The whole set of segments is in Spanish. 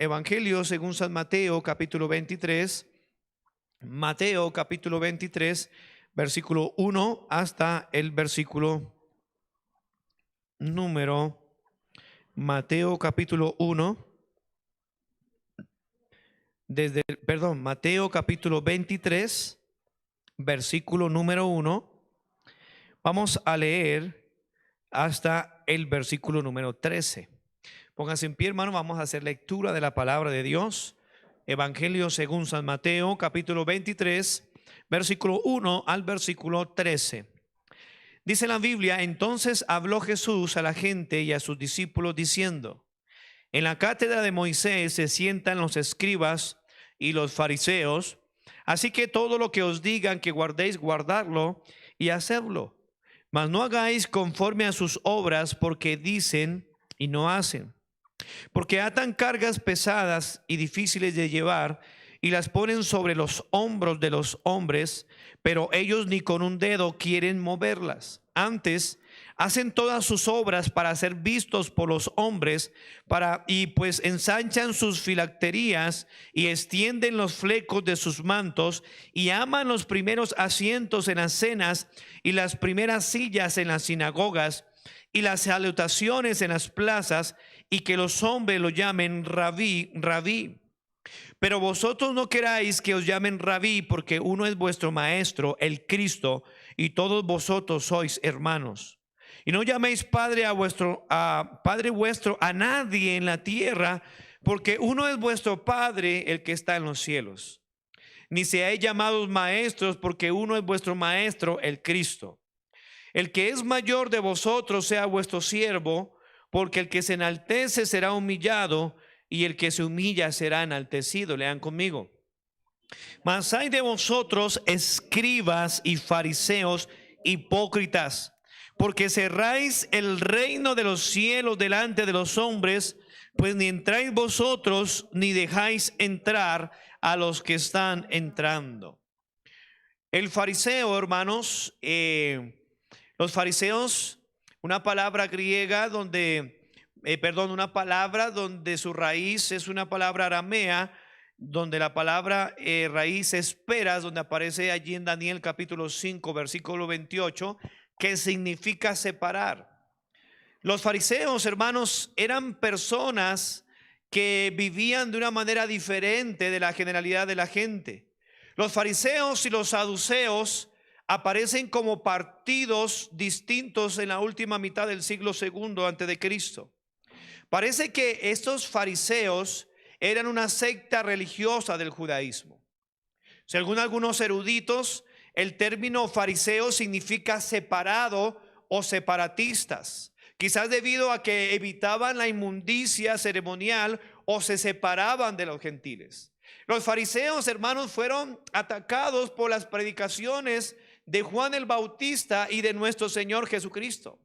Evangelio según San Mateo, capítulo 23. Mateo, capítulo 23, versículo 1 hasta el versículo número. Mateo, capítulo 1. Mateo, capítulo 23, versículo número 1. Vamos a leer hasta el versículo número 13. Pónganse en pie, hermano, vamos a hacer lectura de la palabra de Dios. Evangelio según San Mateo, capítulo 23, versículo 1 al versículo 13. Dice la Biblia: entonces habló Jesús a la gente y a sus discípulos diciendo: en la cátedra de Moisés se sientan los escribas y los fariseos, así que todo lo que os digan que guardéis, guardadlo y hacerlo. Mas no hagáis conforme a sus obras, porque dicen y no hacen. Porque atan cargas pesadas y difíciles de llevar y las ponen sobre los hombros de los hombres, pero ellos ni con un dedo quieren moverlas. Antes hacen todas sus obras para ser vistos por los hombres, y pues ensanchan sus filacterías y extienden los flecos de sus mantos y aman los primeros asientos en las cenas y las primeras sillas en las sinagogas y las salutaciones en las plazas, y que los hombres lo llamen rabí, rabí. Pero vosotros no queráis que os llamen rabí, porque uno es vuestro maestro, el Cristo, y todos vosotros sois hermanos. Y no llaméis padre padre vuestro a nadie en la tierra, porque uno es vuestro Padre, el que está en los cielos. Ni seáis llamados maestros, porque uno es vuestro maestro, el Cristo. El que es mayor de vosotros sea vuestro siervo, porque el que se enaltece será humillado, y el que se humilla será enaltecido. Lean conmigo. Mas hay de vosotros, escribas y fariseos hipócritas, porque cerráis el reino de los cielos delante de los hombres, pues ni entráis vosotros, ni dejáis entrar a los que están entrando. El fariseo, hermanos, los fariseos, una palabra griega una palabra donde su raíz es una palabra aramea, donde la palabra raíz es peras, donde aparece allí en Daniel capítulo 5, versículo 28, que significa separar. Los fariseos, hermanos, eran personas que vivían de una manera diferente de la generalidad de la gente. Los fariseos y los saduceos aparecen como partidos distintos en la última mitad del siglo II antes de Cristo. Parece que estos fariseos eran una secta religiosa del judaísmo. Según algunos eruditos, el término fariseo significa separado o separatistas, quizás debido a que evitaban la inmundicia ceremonial o se separaban de los gentiles. Los fariseos, hermanos, fueron atacados por las predicaciones de Juan el Bautista y de nuestro Señor Jesucristo.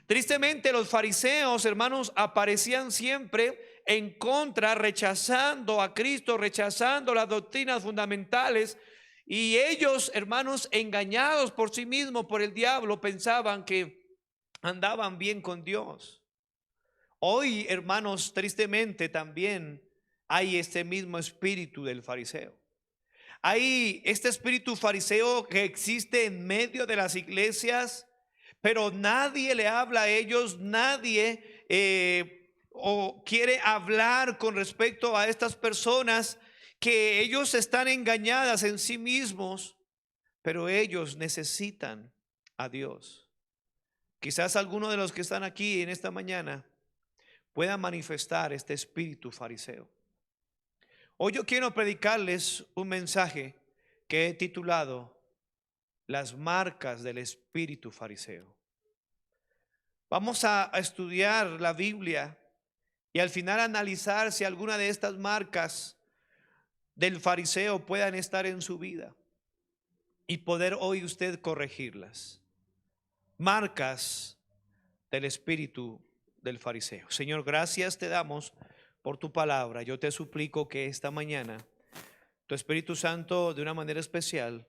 Tristemente, los fariseos, hermanos, aparecían siempre en contra, rechazando a Cristo, rechazando las doctrinas fundamentales. Y ellos, hermanos, engañados por sí mismos, por el diablo, pensaban que andaban bien con Dios. Hoy, hermanos, tristemente también hay este mismo espíritu del fariseo. Hay este espíritu fariseo que existe en medio de las iglesias, pero nadie le habla a ellos, nadie o quiere hablar con respecto a estas personas, que ellos están engañadas en sí mismos, pero ellos necesitan a Dios. Quizás alguno de los que están aquí en esta mañana pueda manifestar este espíritu fariseo. Hoy yo quiero predicarles un mensaje que he titulado Las marcas del espíritu fariseo. Vamos a estudiar la Biblia y al final analizar si alguna de estas marcas del fariseo puedan estar en su vida y poder hoy usted corregirlas. Marcas del espíritu del fariseo. Señor, gracias te damos por tu palabra. Yo te suplico que esta mañana tu Espíritu Santo de una manera especial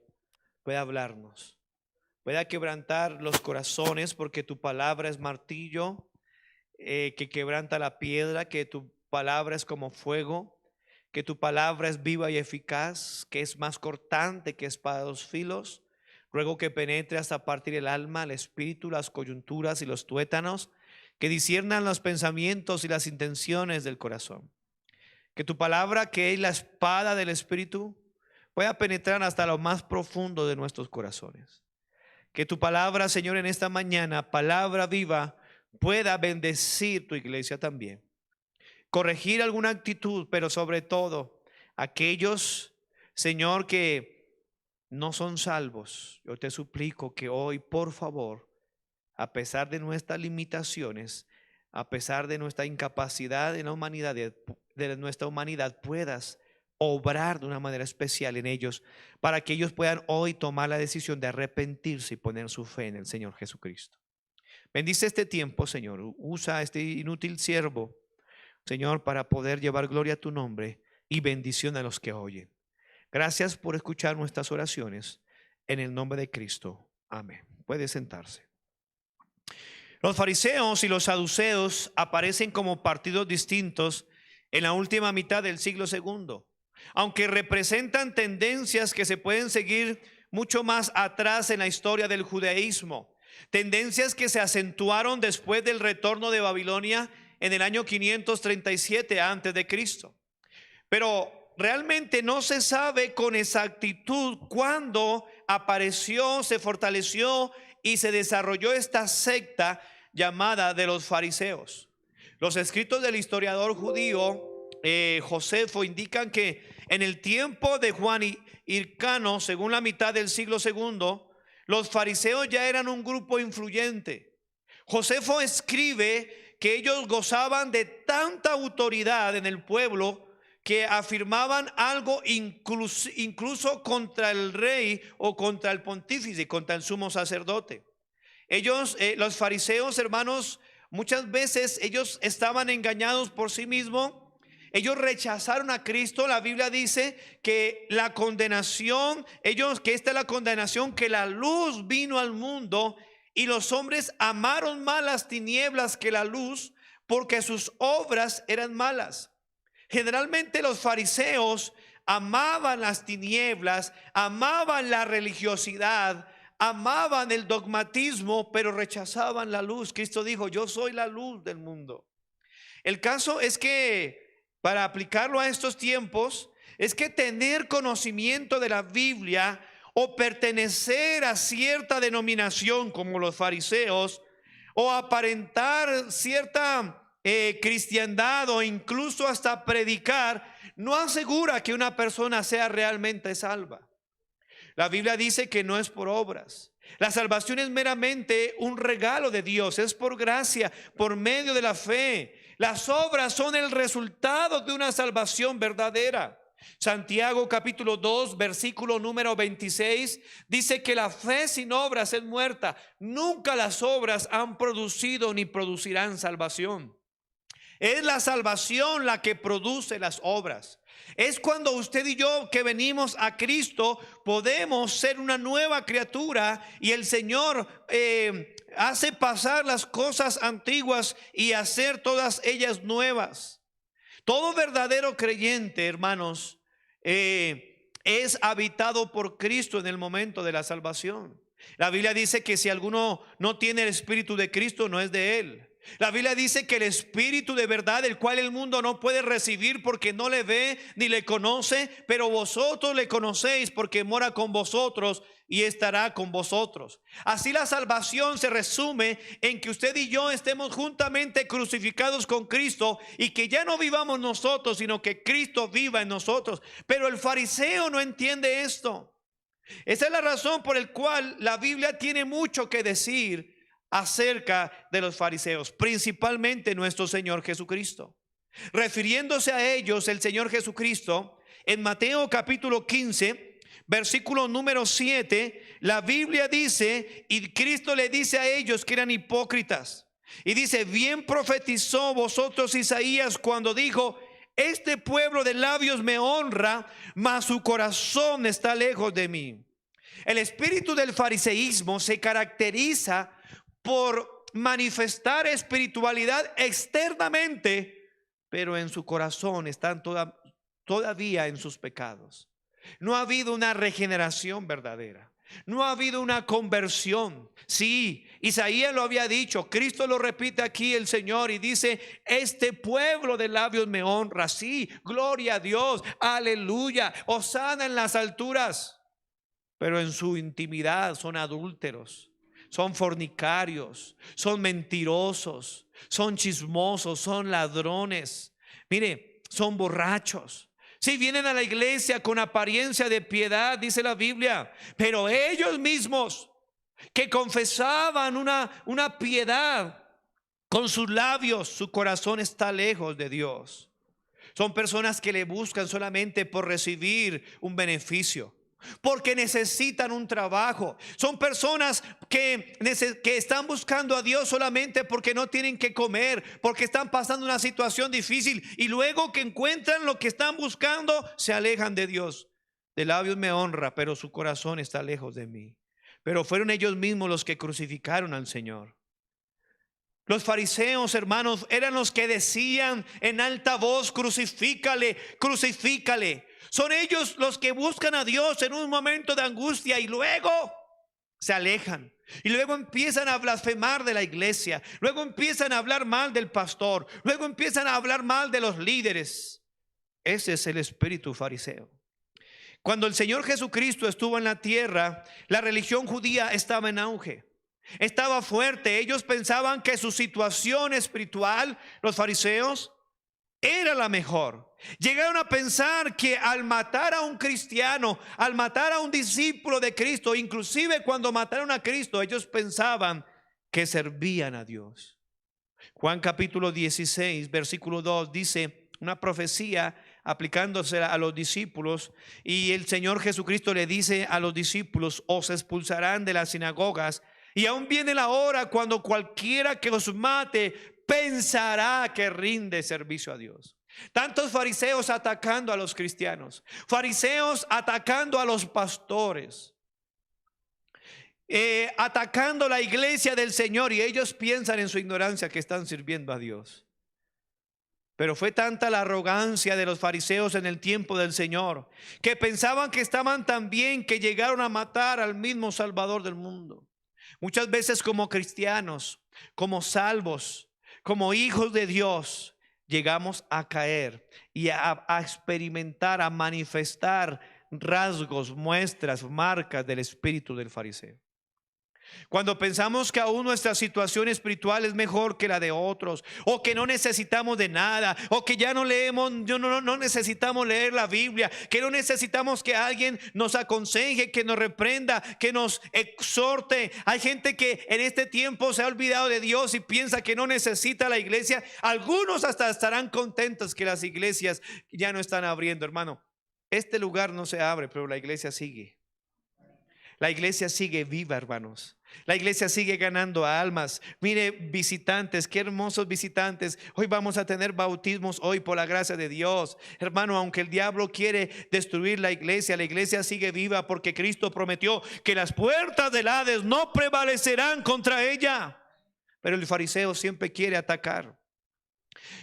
pueda hablarnos, pueda quebrantar los corazones, porque tu palabra es martillo que quebranta la piedra, que tu palabra es como fuego, que tu palabra es viva y eficaz, que es más cortante que espada de dos filos. Ruego que penetre hasta partir el alma, el espíritu, las coyunturas y los tuétanos, que disciernan los pensamientos y las intenciones del corazón. Que tu palabra, que es la espada del espíritu, pueda penetrar hasta lo más profundo de nuestros corazones. Que tu palabra, Señor, en esta mañana, palabra viva, pueda bendecir tu iglesia también. Corregir alguna actitud, pero sobre todo aquellos, Señor, que no son salvos. Yo te suplico que hoy, por favor, a pesar de nuestras limitaciones, a pesar de nuestra incapacidad en la humanidad, de nuestra humanidad, puedas obrar de una manera especial en ellos, para que ellos puedan hoy tomar la decisión de arrepentirse y poner su fe en el Señor Jesucristo. Bendice este tiempo, Señor. Usa a este inútil siervo, Señor, para poder llevar gloria a tu nombre y bendición a los que oyen. Gracias por escuchar nuestras oraciones. En el nombre de Cristo. Amén. Puede sentarse. Los fariseos y los saduceos aparecen como partidos distintos en la última mitad del siglo segundo, aunque representan tendencias que se pueden seguir mucho más atrás en la historia del judaísmo, tendencias que se acentuaron después del retorno de Babilonia en el año 537 antes de Cristo. Pero realmente no se sabe con exactitud cuándo apareció, se fortaleció y se desarrolló esta secta llamada de los fariseos. Los escritos del historiador judío Josefo indican que en el tiempo de Juan Hircano, según la mitad del siglo segundo, los fariseos ya eran un grupo influyente. Josefo escribe que ellos gozaban de tanta autoridad en el pueblo que afirmaban algo incluso contra el rey o contra el pontífice, contra el sumo sacerdote. Ellos, los fariseos, hermanos, muchas veces ellos estaban engañados por sí mismos. Ellos rechazaron a Cristo. La Biblia dice que la condenación, que esta es la condenación, que la luz vino al mundo y los hombres amaron más las tinieblas que la luz porque sus obras eran malas. Generalmente los fariseos amaban las tinieblas, amaban la religiosidad, amaban el dogmatismo, pero rechazaban la luz. Cristo dijo: yo soy la luz del mundo. El caso es que, para aplicarlo a estos tiempos, es que tener conocimiento de la Biblia o pertenecer a cierta denominación como los fariseos, o aparentar cierta cristiandad, o incluso hasta predicar, no asegura que una persona sea realmente salva. La Biblia dice que no es por obras. La salvación es meramente un regalo de Dios, es por gracia, por medio de la fe. Las obras son el resultado de una salvación verdadera. Santiago capítulo 2 versículo número 26 dice que la fe sin obras es muerta. Nunca las obras han producido ni producirán salvación. Es la salvación la que produce las obras. Es cuando usted y yo, que venimos a Cristo, podemos ser una nueva criatura y el Señor hace pasar las cosas antiguas y hacer todas ellas nuevas. Todo verdadero creyente, hermanos, es habitado por Cristo en el momento de la salvación. La Biblia dice que si alguno no tiene el Espíritu de Cristo, no es de él. La Biblia dice que el Espíritu de verdad, el cual el mundo no puede recibir porque no le ve ni le conoce, pero vosotros le conocéis porque mora con vosotros y estará con vosotros. Así la salvación se resume en que usted y yo estemos juntamente crucificados con Cristo y que ya no vivamos nosotros, sino que Cristo viva en nosotros. Pero el fariseo no entiende esto. Esa es la razón por la cual la Biblia tiene mucho que decir acerca de los fariseos, principalmente nuestro Señor Jesucristo. Refiriéndose a ellos, el Señor Jesucristo, en Mateo capítulo 15, versículo número 7, la Biblia dice, y Cristo le dice a ellos que eran hipócritas, y dice: bien profetizó vosotros Isaías cuando dijo: este pueblo de labios me honra, mas su corazón está lejos de mí. El espíritu del fariseísmo se caracteriza por manifestar espiritualidad externamente, pero en su corazón están todavía en sus pecados. No ha habido una regeneración verdadera. No ha habido una conversión. Sí, Isaías lo había dicho, Cristo lo repite aquí el Señor y dice: este pueblo de labios me honra. Sí, gloria a Dios, aleluya, hosana en las alturas. Pero en su intimidad son adúlteros, son fornicarios, son mentirosos, son chismosos, son ladrones. Mire, son borrachos. Si vienen a la iglesia con apariencia de piedad, dice la Biblia, pero ellos mismos que confesaban una piedad con sus labios, su corazón está lejos de Dios. Son personas que le buscan solamente por recibir un beneficio, porque necesitan un trabajo. Son personas que están buscando a Dios solamente porque no tienen que comer, porque están pasando una situación difícil, y luego que encuentran lo que están buscando, se alejan de Dios. De labios me honra, pero su corazón está lejos de mí. Pero fueron ellos mismos los que crucificaron al Señor. Los fariseos, hermanos, eran los que decían en alta voz: crucifícale, crucifícale. Son ellos los que buscan a Dios en un momento de angustia y luego se alejan. Y luego empiezan a blasfemar de la iglesia. Luego empiezan a hablar mal del pastor. Luego empiezan a hablar mal de los líderes. Ese es el espíritu fariseo. Cuando el Señor Jesucristo estuvo en la tierra, la religión judía estaba en auge. Estaba fuerte. Ellos pensaban que su situación espiritual, los fariseos, era la mejor. Llegaron a pensar que al matar a un cristiano, al matar a un discípulo de Cristo, inclusive cuando mataron a Cristo, ellos pensaban que servían a Dios. Juan capítulo 16, versículo 2 dice una profecía aplicándose a los discípulos, y el Señor Jesucristo le dice a los discípulos: os expulsarán de las sinagogas, y aún viene la hora cuando cualquiera que os mate pensará que rinde servicio a Dios. Tantos fariseos atacando a los cristianos, fariseos atacando a los pastores, atacando la iglesia del Señor, y ellos piensan en su ignorancia que están sirviendo a Dios. Pero fue tanta la arrogancia de los fariseos en el tiempo del Señor, que pensaban que estaban tan bien, que llegaron a matar al mismo Salvador del mundo. Muchas veces, como cristianos, como salvos, como hijos de Dios, llegamos a caer y a experimentar, a manifestar rasgos, muestras, marcas del espíritu del fariseo. Cuando pensamos que aún nuestra situación espiritual es mejor que la de otros, o que no necesitamos de nada, o que ya no leemos, no necesitamos leer la Biblia, que no necesitamos que alguien nos aconseje, que nos reprenda, que nos exhorte. Hay gente que en este tiempo se ha olvidado de Dios y piensa que no necesita la iglesia. Algunos hasta estarán contentos que las iglesias ya no están abriendo. Hermano, este lugar no se abre, pero la iglesia sigue. La iglesia sigue viva, hermanos. La iglesia sigue ganando almas. Mire, visitantes, qué hermosos visitantes. Hoy vamos a tener bautismos hoy por la gracia de Dios. Hermano, aunque el diablo quiere destruir la iglesia sigue viva, porque Cristo prometió que las puertas del Hades no prevalecerán contra ella. Pero el fariseo siempre quiere atacar.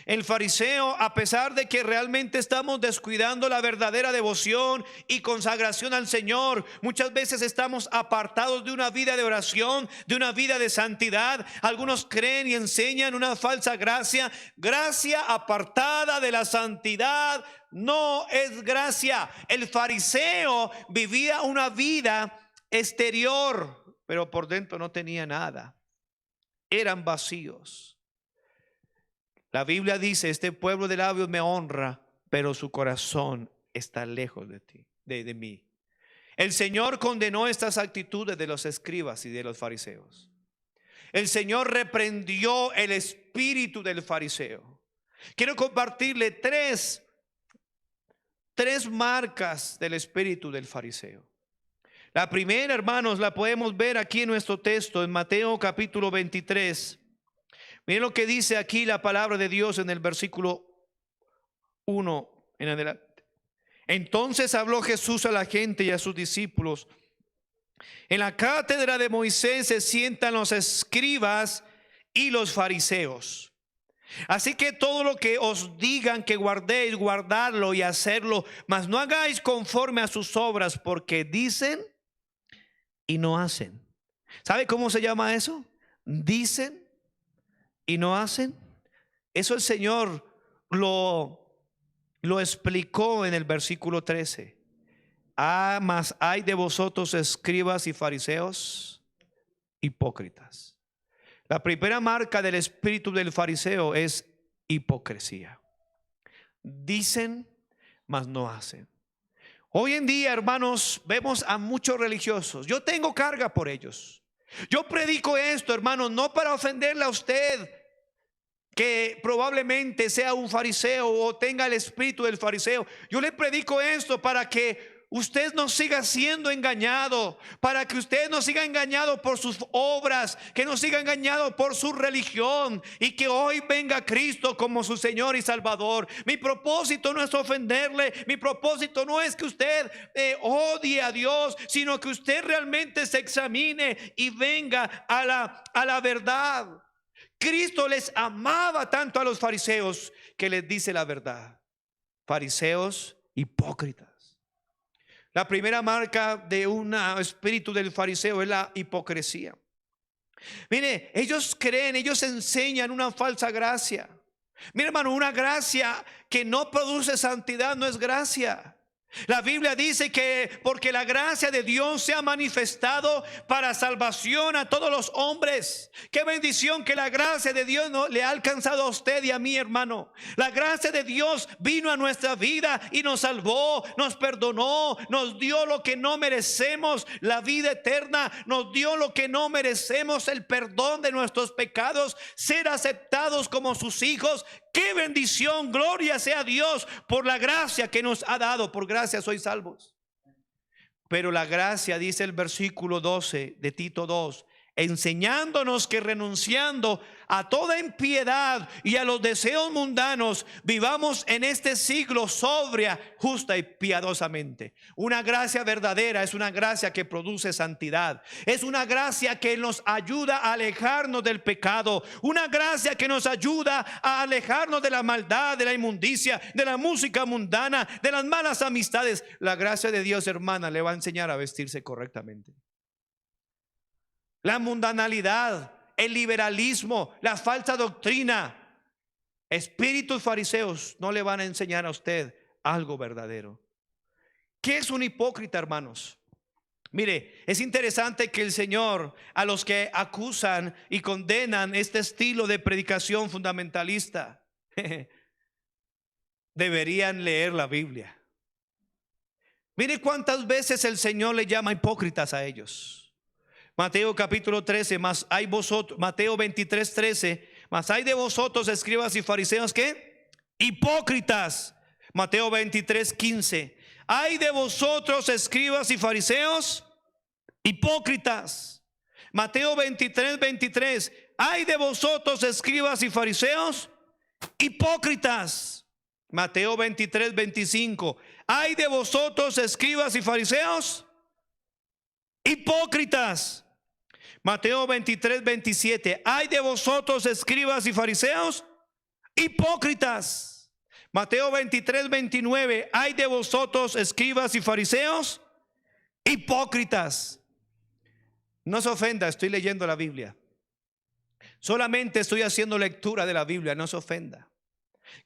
El fariseo, a pesar de que realmente estamos descuidando la verdadera devoción y consagración al Señor, muchas veces estamos apartados de una vida de oración, de una vida de santidad. Algunos creen y enseñan una falsa gracia. Gracia apartada de la santidad no es gracia. El fariseo vivía una vida exterior, pero por dentro no tenía nada. Eran vacíos. La Biblia dice: este pueblo de labios me honra, pero su corazón está lejos de ti, de mí. El Señor condenó estas actitudes de los escribas y de los fariseos. El Señor reprendió el espíritu del fariseo. Quiero compartirle tres marcas del espíritu del fariseo. La primera, hermanos, la podemos ver aquí en nuestro texto, en Mateo capítulo 23. Miren lo que dice aquí la palabra de Dios en el versículo 1 en adelante. Entonces habló Jesús a la gente y a sus discípulos: en la cátedra de Moisés se sientan los escribas y los fariseos. Así que todo lo que os digan que guardéis, guardadlo y hacerlo, mas no hagáis conforme a sus obras, porque dicen y no hacen. ¿Sabe cómo se llama eso? Dicen y no hacen. Eso el Señor lo explicó en el versículo 13. Mas hay de vosotros, escribas y fariseos, hipócritas. La primera marca del espíritu del fariseo es hipocresía. Dicen, mas no hacen. Hoy en día, hermanos, vemos a muchos religiosos. Yo tengo carga por ellos. Yo predico esto, hermanos, no para ofenderle a usted, que probablemente sea un fariseo o tenga el espíritu del fariseo. Yo le predico esto para que usted no siga siendo engañado, para que usted no siga engañado por sus obras, que no siga engañado por su religión, y que hoy venga Cristo como su Señor y Salvador. Mi propósito no es ofenderle, mi propósito no es que usted odie a Dios, sino que usted realmente se examine y venga a la verdad. Cristo les amaba tanto a los fariseos que les dice la verdad. Fariseos hipócritas. La primera marca de un espíritu del fariseo es la hipocresía. Mire, ellos creen, ellos enseñan una falsa gracia. Mire, hermano, una gracia que no produce santidad no es gracia. La Biblia dice que porque la gracia de Dios se ha manifestado para salvación a todos los hombres. Qué bendición que la gracia de Dios no le ha alcanzado a usted y a mí, hermano. La gracia de Dios vino a nuestra vida y nos salvó, nos perdonó, nos dio lo que no merecemos, la vida eterna, nos dio lo que no merecemos, el perdón de nuestros pecados, ser aceptados como sus hijos. Qué bendición, gloria sea a Dios por la gracia que nos ha dado. Por gracia sois salvos. Pero la gracia, dice el versículo 12 de Tito 2, enseñándonos que renunciando a toda impiedad y a los deseos mundanos, vivamos en este siglo sobria, justa y piadosamente. Una gracia verdadera es una gracia que produce santidad. Es una gracia que nos ayuda a alejarnos del pecado. Una gracia que nos ayuda a alejarnos de la maldad, de la inmundicia, de la música mundana, de las malas amistades. La gracia de Dios, hermana, le va a enseñar a vestirse correctamente. La mundanalidad, el liberalismo, la falsa doctrina, espíritus fariseos no le van a enseñar a usted algo verdadero. ¿Qué es un hipócrita, hermanos? Mire, es interesante que el Señor, a los que acusan y condenan este estilo de predicación fundamentalista, deberían leer la Biblia. Mire cuántas veces el Señor le llama hipócritas a ellos. Mateo capítulo 13, más hay vosotros, Mateo 23, 13, más hay de vosotros, escribas y fariseos, ¿qué? Hipócritas. Mateo 23, 15, hay de vosotros, escribas y fariseos, hipócritas. Mateo 23, 23, hay de vosotros, escribas y fariseos, hipócritas. Mateo 23, 25, hay de vosotros, escribas y fariseos, hipócritas. Mateo 23, 27, hay de vosotros, escribas y fariseos, hipócritas. Mateo 23, 29, hay de vosotros, escribas y fariseos, hipócritas. No se ofenda, estoy leyendo la Biblia. Solamente estoy haciendo lectura de la Biblia, no se ofenda.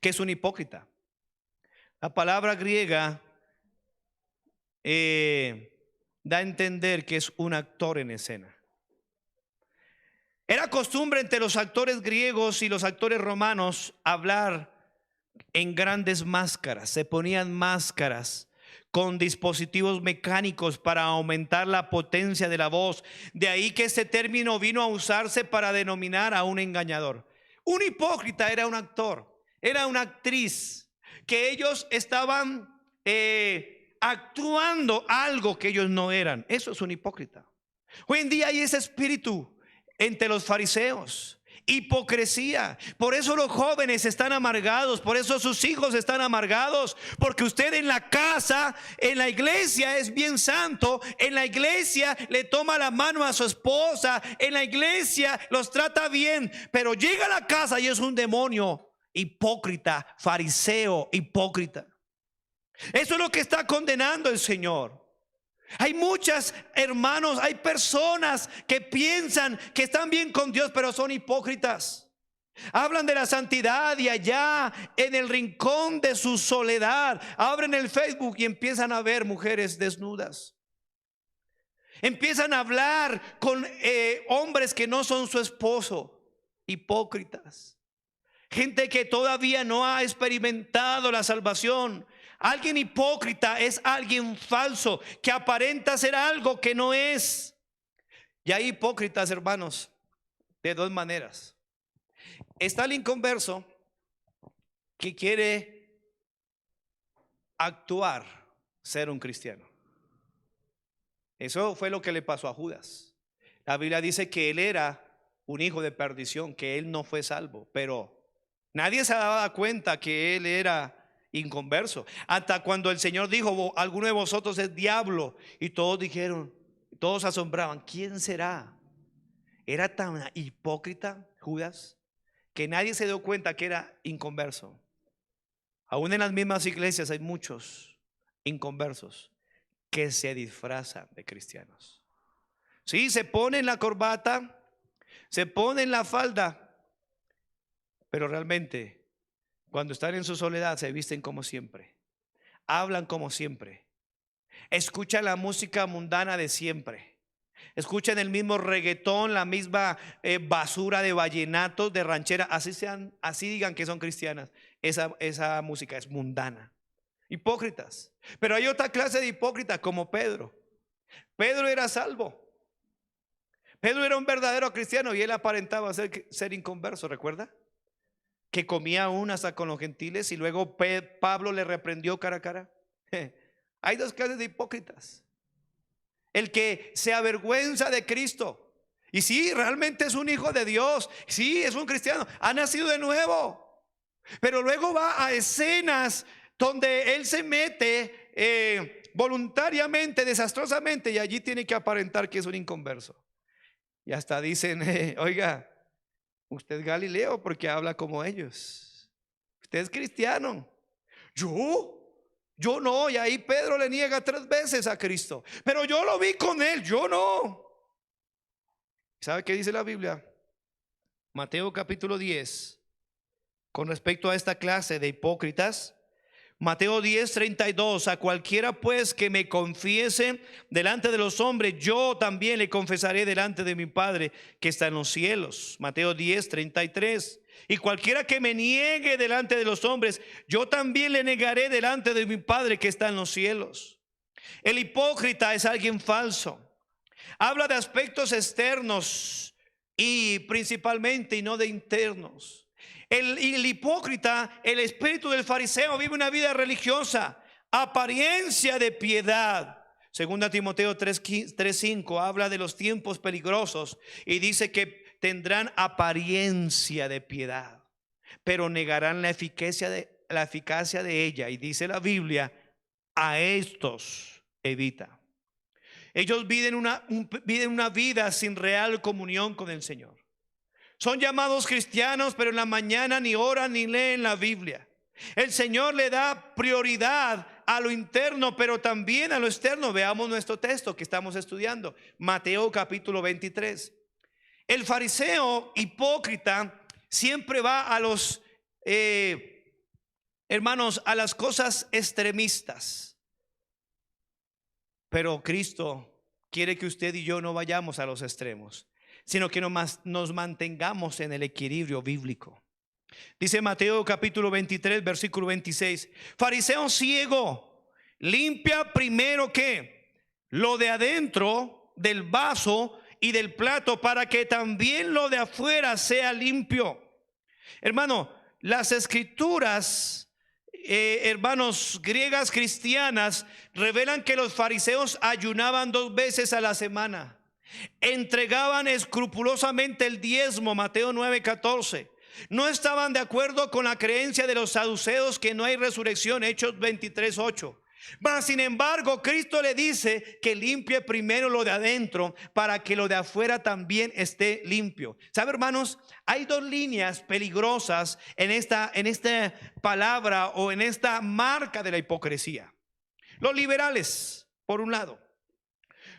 ¿Qué es un hipócrita? La palabra griega da a entender que es un actor en escena. Era costumbre entre los actores griegos y los actores romanos hablar en grandes máscaras. Se ponían máscaras con dispositivos mecánicos para aumentar la potencia de la voz. De ahí que ese término vino a usarse para denominar a un engañador. Un hipócrita era un actor, era una actriz, que ellos estaban actuando algo que ellos no eran. Eso es un hipócrita. Hoy en día hay ese espíritu entre los fariseos hipocresía. Por eso los jóvenes están amargados, por eso sus hijos están amargados, porque usted en la casa, en la iglesia es bien santo, en la iglesia le toma la mano a su esposa, en la iglesia los trata bien, pero llega a la casa y es un demonio hipócrita, fariseo, hipócrita. Eso es lo que está condenando el Señor. Hay muchas hermanos, hay personas que piensan que están bien con Dios, pero son hipócritas. Hablan de la santidad y allá en el rincón de su soledad abren el Facebook y empiezan a ver mujeres desnudas. Empiezan a hablar con hombres que no son su esposo. Hipócritas. Gente que todavía no ha experimentado la salvación. Alguien hipócrita es alguien falso que aparenta ser algo que no es. Y hay hipócritas, hermanos, de dos maneras. Está el inconverso que quiere actuar ser un cristiano. Eso fue lo que le pasó a Judas. La Biblia dice que él era un hijo de perdición, que él no fue salvo, pero nadie se daba cuenta que él era inconverso, hasta cuando el Señor dijo: alguno de vosotros es diablo, y todos dijeron, todos asombraban, ¿quién será? Era tan hipócrita Judas que nadie se dio cuenta que era inconverso. Aún en las mismas iglesias hay muchos inconversos que se disfrazan de cristianos. Sí, se ponen la corbata, se ponen la falda, pero realmente cuando están en su soledad se visten como siempre, hablan como siempre, escuchan la música mundana de siempre, escuchan el mismo reggaetón, la misma basura de vallenatos, de ranchera, así digan que son cristianas. Esa música es mundana. Hipócritas. Pero hay otra clase de hipócritas como Pedro. Pedro era salvo. Pedro era un verdadero cristiano y él aparentaba ser inconverso, ¿recuerda? Que comía aún hasta con los gentiles y luego Pablo le reprendió cara a cara. Hay dos clases de hipócritas. El que se avergüenza de Cristo y sí, realmente es un hijo de Dios, sí, es un cristiano, ha nacido de nuevo, pero luego va a escenas donde él se mete voluntariamente, desastrosamente, y allí tiene que aparentar que es un inconverso. Y hasta dicen, oiga, usted es Galileo porque habla como ellos. Usted es cristiano. Yo no. Y ahí Pedro le niega 3 veces a Cristo. Pero yo lo vi con él, yo no. ¿Sabe qué dice la Biblia? Mateo capítulo 10. Con respecto a esta clase de hipócritas. Mateo 10:32, a cualquiera pues que me confiese delante de los hombres, yo también le confesaré delante de mi Padre que está en los cielos. Mateo 10:33, y cualquiera que me niegue delante de los hombres, yo también le negaré delante de mi Padre que está en los cielos. El hipócrita es alguien falso. Habla de aspectos externos y principalmente y no de internos. El hipócrita, el espíritu del fariseo, vive una vida religiosa, apariencia de piedad. Segunda Timoteo 3:5 habla de los tiempos peligrosos y dice que tendrán apariencia de piedad, pero negarán la eficacia de ella. Y dice la Biblia, a estos evita. Ellos viven una vida sin real comunión con el Señor. Son llamados cristianos, pero en la mañana ni oran ni leen la Biblia. El Señor le da prioridad a lo interno, pero también a lo externo. Veamos nuestro texto que estamos estudiando, Mateo capítulo 23. El fariseo hipócrita siempre va a los hermanos, a las cosas extremistas. Pero Cristo quiere que usted y yo no vayamos a los extremos, sino que nos mantengamos en el equilibrio bíblico. Dice Mateo capítulo 23 versículo 26, fariseo ciego, limpia primero que lo de adentro del vaso y del plato, para que también lo de afuera sea limpio. Hermano, las escrituras hermanos, griegas cristianas revelan que los fariseos ayunaban 2 veces a la semana. Entregaban escrupulosamente el diezmo, Mateo 9:14. No estaban de acuerdo con la creencia de los saduceos que no hay resurrección, Hechos 23:8. Mas sin embargo, Cristo le dice que limpie primero lo de adentro para que lo de afuera también esté limpio. ¿Sabe, hermanos? Hay dos líneas peligrosas en esta palabra o en esta marca de la hipocresía. Los liberales, por un lado.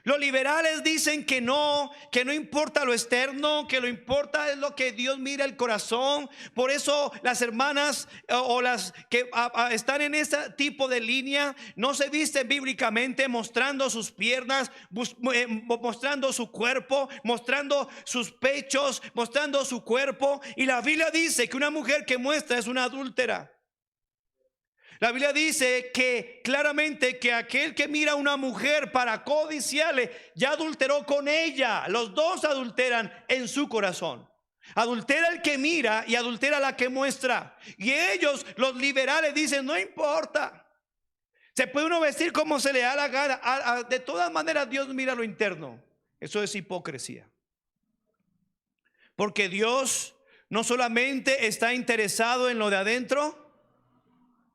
Los liberales dicen que no importa lo externo, que lo importa es lo que Dios mira el corazón. Por eso las hermanas o las que están en ese tipo de línea no se visten bíblicamente mostrando sus piernas, mostrando su cuerpo, mostrando sus pechos, mostrando su cuerpo. Y la Biblia dice que una mujer que muestra es una adúltera. La Biblia dice que claramente que aquel que mira a una mujer para codiciarle ya adulteró con ella. Los dos adulteran en su corazón. Adultera el que mira y adultera la que muestra. Y ellos, los liberales, dicen: no importa, se puede uno vestir como se le da la gana, de todas maneras Dios mira lo interno. Eso es hipocresía, porque Dios no solamente está interesado en lo de adentro,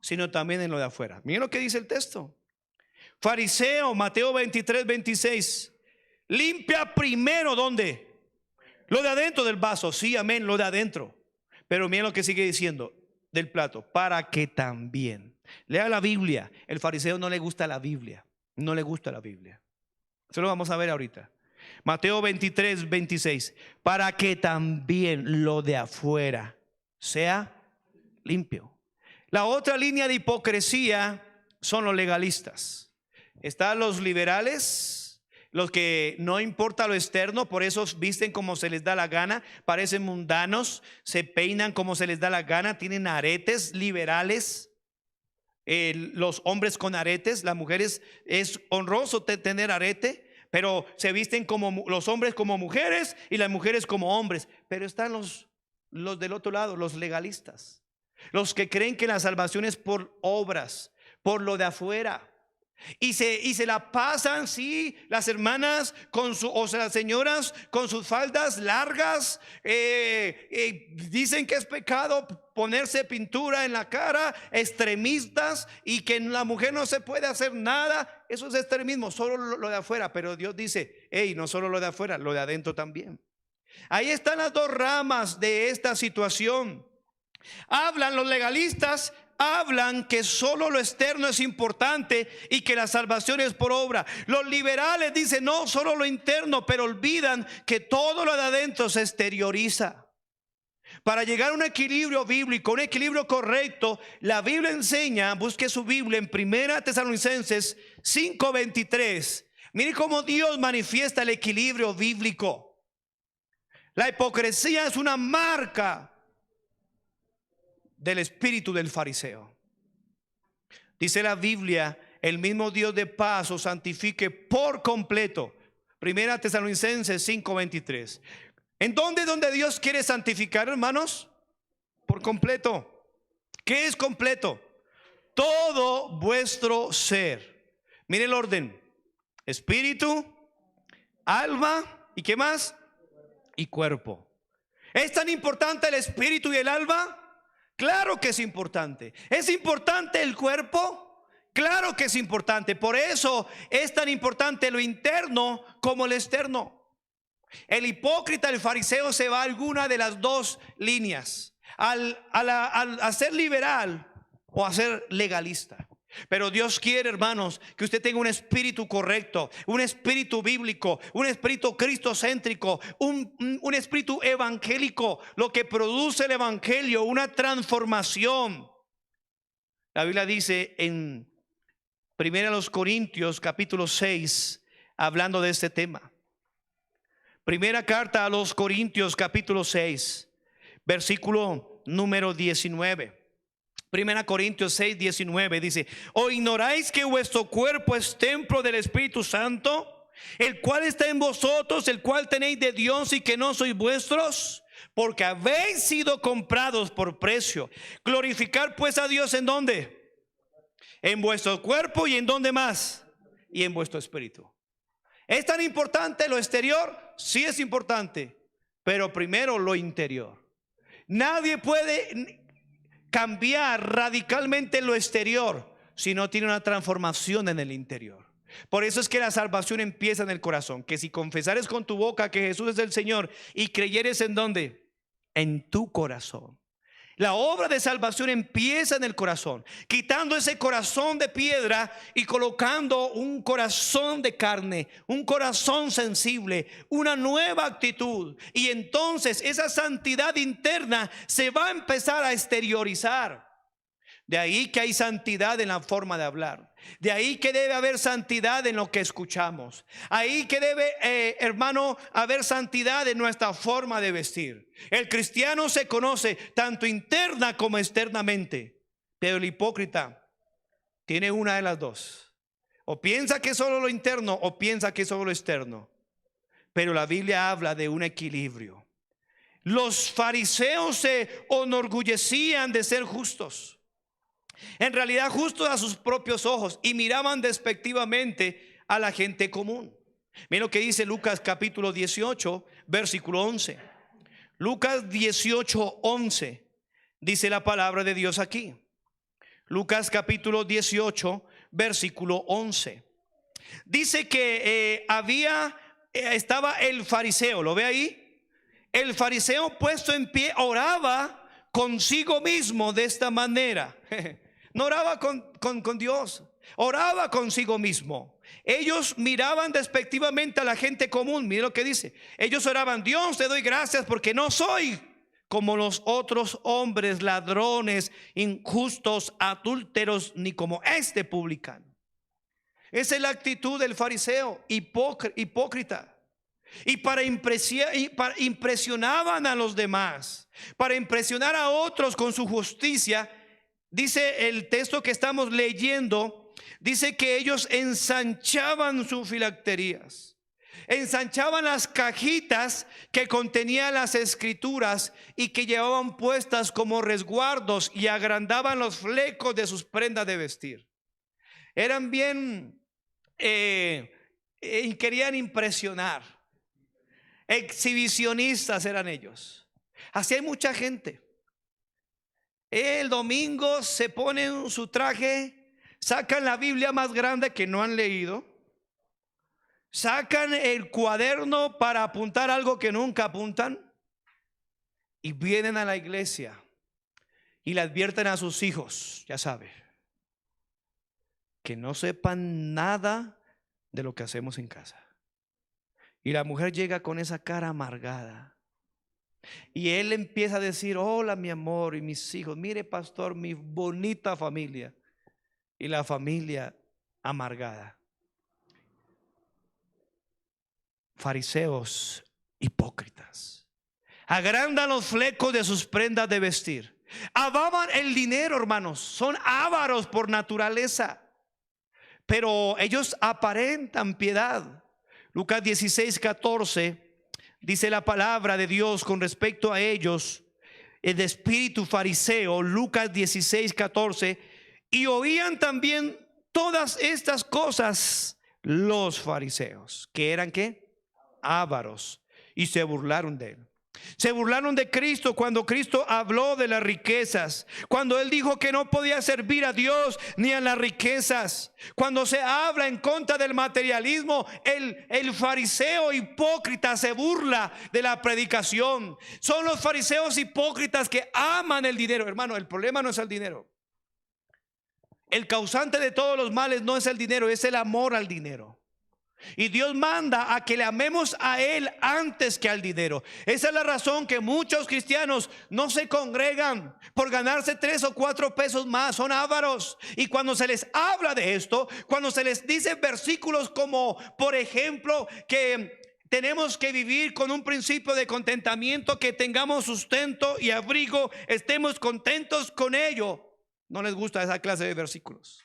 sino también en lo de afuera. Miren lo que dice el texto. Fariseo, Mateo 23:26. Limpia primero, ¿dónde? Lo de adentro del vaso. Sí, amén, lo de adentro. Pero miren lo que sigue diciendo del plato. Para que también. Lea la Biblia. El fariseo no le gusta la Biblia. No le gusta la Biblia. Eso lo vamos a ver ahorita. Mateo 23:26. Para que también lo de afuera sea limpio. La otra línea de hipocresía son los legalistas. Están los liberales, los que no importa lo externo, por eso visten como se les da la gana, parecen mundanos, se peinan como se les da la gana, tienen aretes. Liberales, los hombres con aretes, las mujeres es honroso tener arete, pero se visten como los hombres como mujeres y las mujeres como hombres. Pero están los del otro lado, los legalistas. Los que creen que la salvación es por obras, por lo de afuera. Y se la pasan, sí, las hermanas o sea, las señoras con sus faldas largas. Dicen que es pecado ponerse pintura en la cara, extremistas, y que en la mujer no se puede hacer nada. Eso es extremismo, solo lo de afuera. Pero Dios dice: hey, no solo lo de afuera, lo de adentro también. Ahí están las dos ramas de esta situación. Hablan los legalistas, hablan que solo lo externo es importante y que la salvación es por obra. Los liberales dicen: no, solo lo interno, pero olvidan que todo lo de adentro se exterioriza. Para llegar a un equilibrio bíblico, un equilibrio correcto, la Biblia enseña, busque su Biblia en 1 Tesalonicenses 5:23. Mire cómo Dios manifiesta el equilibrio bíblico. La hipocresía es una marca del espíritu del fariseo. Dice la Biblia: el mismo Dios de paz os santifique por completo. 1 Tesalonicenses 5:23. ¿En dónde donde Dios quiere santificar, hermanos? Por completo. ¿Qué es completo? Todo vuestro ser. Mire el orden: espíritu, alma y ¿qué más? Y cuerpo. ¿Es tan importante el espíritu y el alma? Claro que es importante. ¿Es importante el cuerpo? Claro que es importante. Por eso es tan importante lo interno como el externo. El hipócrita, el fariseo, se va a alguna de las dos líneas, a ser liberal o a ser legalista. Pero Dios quiere, hermanos, que usted tenga un espíritu correcto, un espíritu bíblico, un espíritu cristocéntrico, un espíritu evangélico, lo que produce el evangelio, una transformación. La Biblia dice en 1 Corintios capítulo 6, hablando de este tema. Primera carta a los Corintios capítulo 6, versículo número 19. 1 Corintios 6:19 dice: ¿o ignoráis que vuestro cuerpo es templo del Espíritu Santo, el cual está en vosotros, el cual tenéis de Dios, y que no sois vuestros? Porque habéis sido comprados por precio. Glorificar pues a Dios, ¿en dónde? En vuestro cuerpo. ¿Y en dónde más? Y en vuestro espíritu. ¿Es tan importante lo exterior? Sí es importante, pero primero lo interior. Nadie puede cambiar radicalmente lo exterior si no tiene una transformación en el interior. Por eso es que la salvación empieza en el corazón. Que si confesares con tu boca que Jesús es el Señor y creyeres ¿en dónde? En tu corazón. La obra de salvación empieza en el corazón, quitando ese corazón de piedra y colocando un corazón de carne, un corazón sensible, una nueva actitud. Y entonces esa santidad interna se va a empezar a exteriorizar. De ahí que hay santidad en la forma de hablar. De ahí que debe haber santidad en lo que escuchamos. Ahí que debe, hermano, haber santidad en nuestra forma de vestir. El cristiano se conoce tanto interna como externamente. Pero el hipócrita tiene una de las dos. O piensa que es solo lo interno o piensa que es solo lo externo. Pero la Biblia habla de un equilibrio. Los fariseos se enorgullecían de ser justos. En realidad justos a sus propios ojos, y miraban despectivamente a la gente común. Miren lo que dice Lucas capítulo 18 versículo 11. Lucas 18, 11 dice la palabra de Dios aquí. Lucas capítulo 18 versículo 11. Dice que estaba el fariseo, ¿lo ve ahí? El fariseo puesto en pie oraba consigo mismo de esta manera. No oraba con Dios, oraba consigo mismo. Ellos miraban despectivamente a la gente común. Mire lo que dice. Ellos oraban: Dios, te doy gracias porque no soy como los otros hombres, ladrones, injustos, adúlteros, ni como este publicano. Esa es la actitud del fariseo, hipócrita. Y para impresionaban a los demás, para impresionar a otros con su justicia. Dice el texto que estamos leyendo, dice que ellos ensanchaban sus filacterías, ensanchaban las cajitas que contenían las escrituras y que llevaban puestas como resguardos, y agrandaban los flecos de sus prendas de vestir. Eran bien y querían impresionar. Exhibicionistas eran ellos. Así hay mucha gente. El domingo se ponen su traje, sacan la Biblia más grande que no han leído, sacan el cuaderno para apuntar algo que nunca apuntan, y vienen a la iglesia y le advierten a sus hijos, ya sabe, que no sepan nada de lo que hacemos en casa. Y la mujer llega con esa cara amargada. Y él empieza a decir: hola mi amor y mis hijos, mire pastor, mi bonita familia. Y la familia amargada. Fariseos hipócritas, agrandan los flecos de sus prendas de vestir. Amaban el dinero, hermanos, son ávaros por naturaleza, pero ellos aparentan piedad. Lucas 16, 14 dice la palabra de Dios con respecto a ellos, el espíritu fariseo. Lucas 16, 14. Y oían también todas estas cosas los fariseos, que eran ¿qué? Ávaros, y se burlaron de él. Se burlaron de Cristo cuando Cristo habló de las riquezas, cuando él dijo que no podía servir a Dios ni a las riquezas. Cuando se habla en contra del materialismo, el fariseo hipócrita se burla de la predicación. Son los fariseos hipócritas que aman el dinero. Hermano, el problema no es el dinero. El causante de todos los males no es el dinero, es el amor al dinero. Y Dios manda a que le amemos a Él antes que al dinero. Esa es la razón que muchos cristianos no se congregan por ganarse 3 o 4 pesos más. Son ávaros. Y cuando se les habla de esto, cuando se les dice versículos como, por ejemplo, que tenemos que vivir con un principio de contentamiento, que tengamos sustento y abrigo, estemos contentos con ello, no les gusta esa clase de versículos.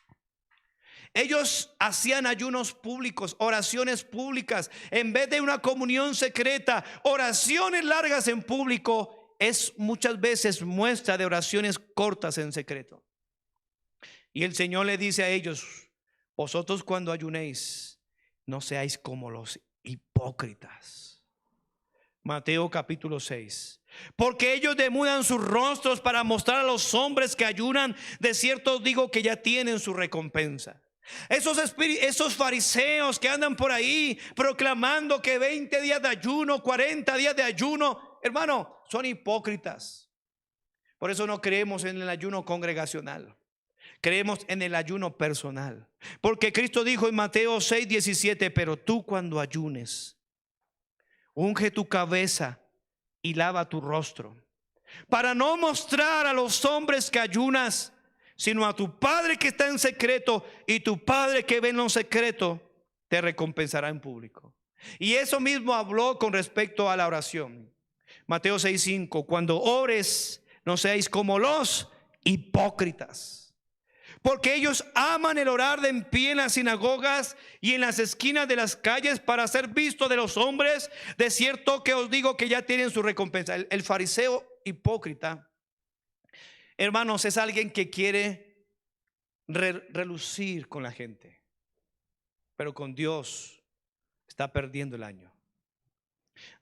Ellos hacían ayunos públicos, oraciones públicas, en vez de una comunión secreta. Oraciones largas en público es muchas veces muestra de oraciones cortas en secreto. Y el Señor le dice a ellos: vosotros cuando ayunéis, no seáis como los hipócritas. Mateo capítulo 6. Porque ellos demudan sus rostros para mostrar a los hombres que ayunan. De cierto digo que ya tienen su recompensa. Esos fariseos que andan por ahí proclamando que 20 días de ayuno, 40 días de ayuno, hermano, son hipócritas. Por eso no creemos en el ayuno congregacional. Creemos en el ayuno personal. Porque Cristo dijo en Mateo 6:17: pero tú, cuando ayunes, unge tu cabeza y lava tu rostro, para no mostrar a los hombres que ayunas, sino a tu Padre que está en secreto, y tu Padre que ve en lo secreto te recompensará en público. Y eso mismo habló con respecto a la oración. Mateo 6:5: cuando ores, no seáis como los hipócritas, porque ellos aman el orar de en pie en las sinagogas y en las esquinas de las calles para ser visto de los hombres. De cierto que os digo que ya tienen su recompensa. El fariseo hipócrita, hermanos, es alguien que quiere relucir con la gente, pero con Dios está perdiendo el año.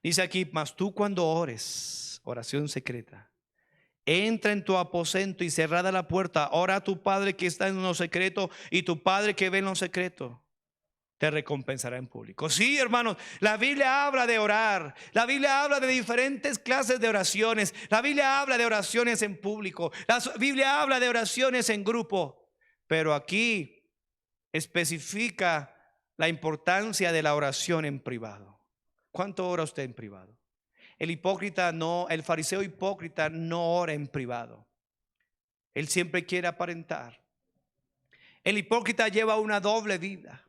Dice aquí: mas tú, cuando ores, oración secreta, entra en tu aposento y cerrada la puerta, ora a tu Padre que está en lo secreto, y tu Padre que ve en lo secreto te recompensará en público. Sí, hermanos, la Biblia habla de orar. La Biblia habla de diferentes clases de oraciones. La Biblia habla de oraciones en público. La Biblia habla de oraciones en grupo. Pero aquí especifica la importancia de la oración en privado. ¿Cuánto ora usted en privado? El fariseo hipócrita no ora en privado. Él siempre quiere aparentar. El hipócrita lleva una doble vida.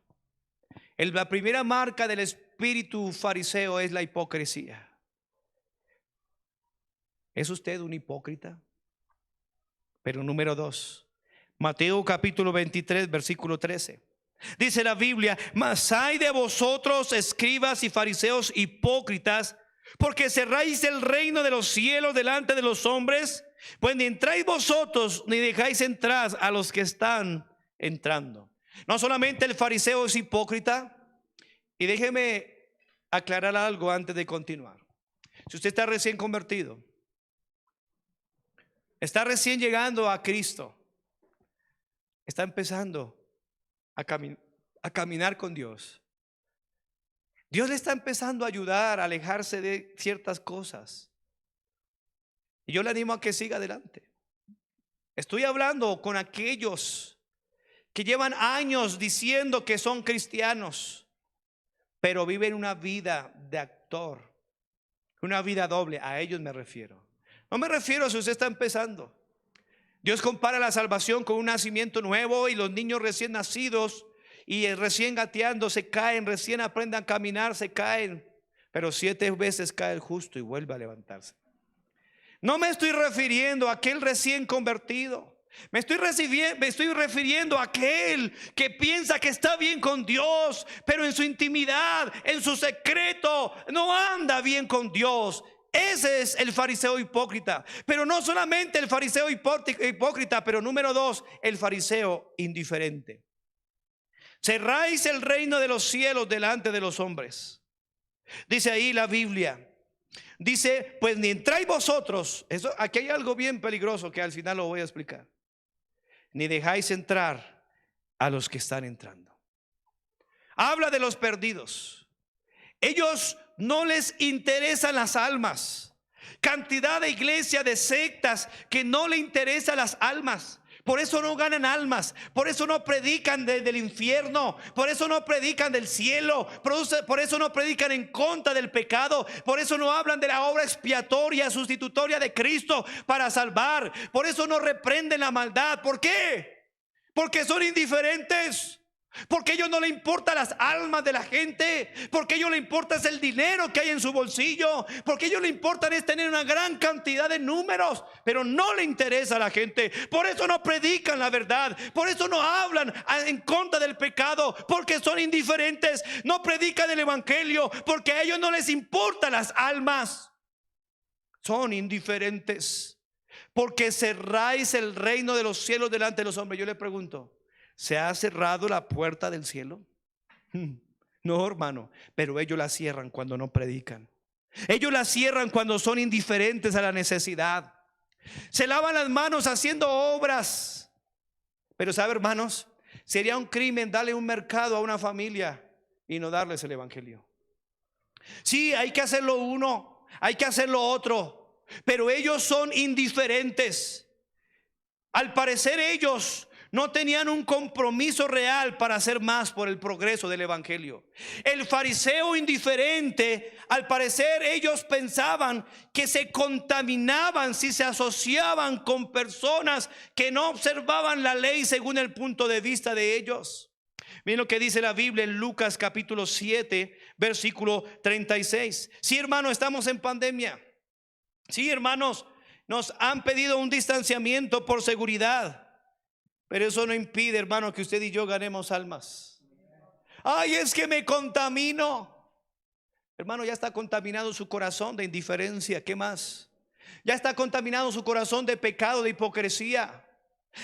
La primera marca del espíritu fariseo es la hipocresía. ¿Es usted un hipócrita? Pero número 2, Mateo capítulo 23, versículo 13. Dice la Biblia: mas hay de vosotros, escribas y fariseos hipócritas, porque cerráis el reino de los cielos delante de los hombres, pues ni entráis vosotros ni dejáis entrar a los que están entrando. No solamente el fariseo es hipócrita. Y déjeme aclarar algo antes de continuar. Si usted está recién convertido, está recién llegando a Cristo, está empezando a caminar con Dios, Dios le está empezando a ayudar a alejarse de ciertas cosas, y yo le animo a que siga adelante. Estoy hablando con aquellos que llevan años diciendo que son cristianos, pero viven una vida de actor, una vida doble. A ellos me refiero. No me refiero a si usted está empezando. Dios compara la salvación con un nacimiento nuevo, y los niños recién nacidos y recién gateando se caen, recién aprenden a caminar, se caen, pero 7 veces cae el justo y vuelve a levantarse. No me estoy refiriendo a aquel recién convertido. Me estoy refiriendo a aquel que piensa que está bien con Dios, pero en su intimidad, en su secreto, no anda bien con Dios. Ese es el fariseo hipócrita. Pero no solamente el fariseo hipócrita, pero número 2, el fariseo indiferente. Cerráis el reino de los cielos delante de los hombres. Dice ahí la Biblia. Dice: pues ni entráis vosotros. Aquí hay algo bien peligroso que al final lo voy a explicar. Ni dejáis entrar a los que están entrando. Habla de los perdidos. Ellos no les interesan las almas. Cantidad de iglesias, de sectas que no le interesan las almas. Por eso no ganan almas. Por eso no predican del infierno. Por eso no predican del cielo. Por eso no predican en contra del pecado. Por eso no hablan de la obra expiatoria, sustitutoria de Cristo para salvar. Por eso no reprenden la maldad. ¿Por qué? Porque son indiferentes. Porque a ellos no le importan las almas de la gente. Porque a ellos le importa es el dinero que hay en su bolsillo. Porque a ellos le importa es tener una gran cantidad de números, pero no le interesa a la gente. Por eso no predican la verdad. Por eso no hablan en contra del pecado, porque son indiferentes. No predican el evangelio porque a ellos no les importan las almas. Son indiferentes. Porque cerráis el reino de los cielos delante de los hombres. Yo le pregunto: ¿se ha cerrado la puerta del cielo? No, hermano, pero ellos la cierran cuando no predican. Ellos la cierran cuando son indiferentes a la necesidad. Se lavan las manos haciendo obras. Pero sabe, hermanos, sería un crimen darle un mercado a una familia y no darles el evangelio. Sí, hay que hacerlo uno, hay que hacerlo otro, pero ellos son indiferentes. Al parecer ellos no tenían un compromiso real para hacer más por el progreso del evangelio. El fariseo indiferente, al parecer ellos pensaban que se contaminaban si se asociaban con personas que no observaban la ley según el punto de vista de ellos. Miren lo que dice la Biblia en Lucas capítulo 7, versículo 36. Sí, hermano, estamos en pandemia. Sí, hermanos, nos han pedido un distanciamiento por seguridad. Pero eso no impide, hermano, que usted y yo ganemos almas. Ay, es que me contamino. Hermano, ya está contaminado su corazón de indiferencia. ¿Qué más? Ya está contaminado su corazón de pecado, de hipocresía.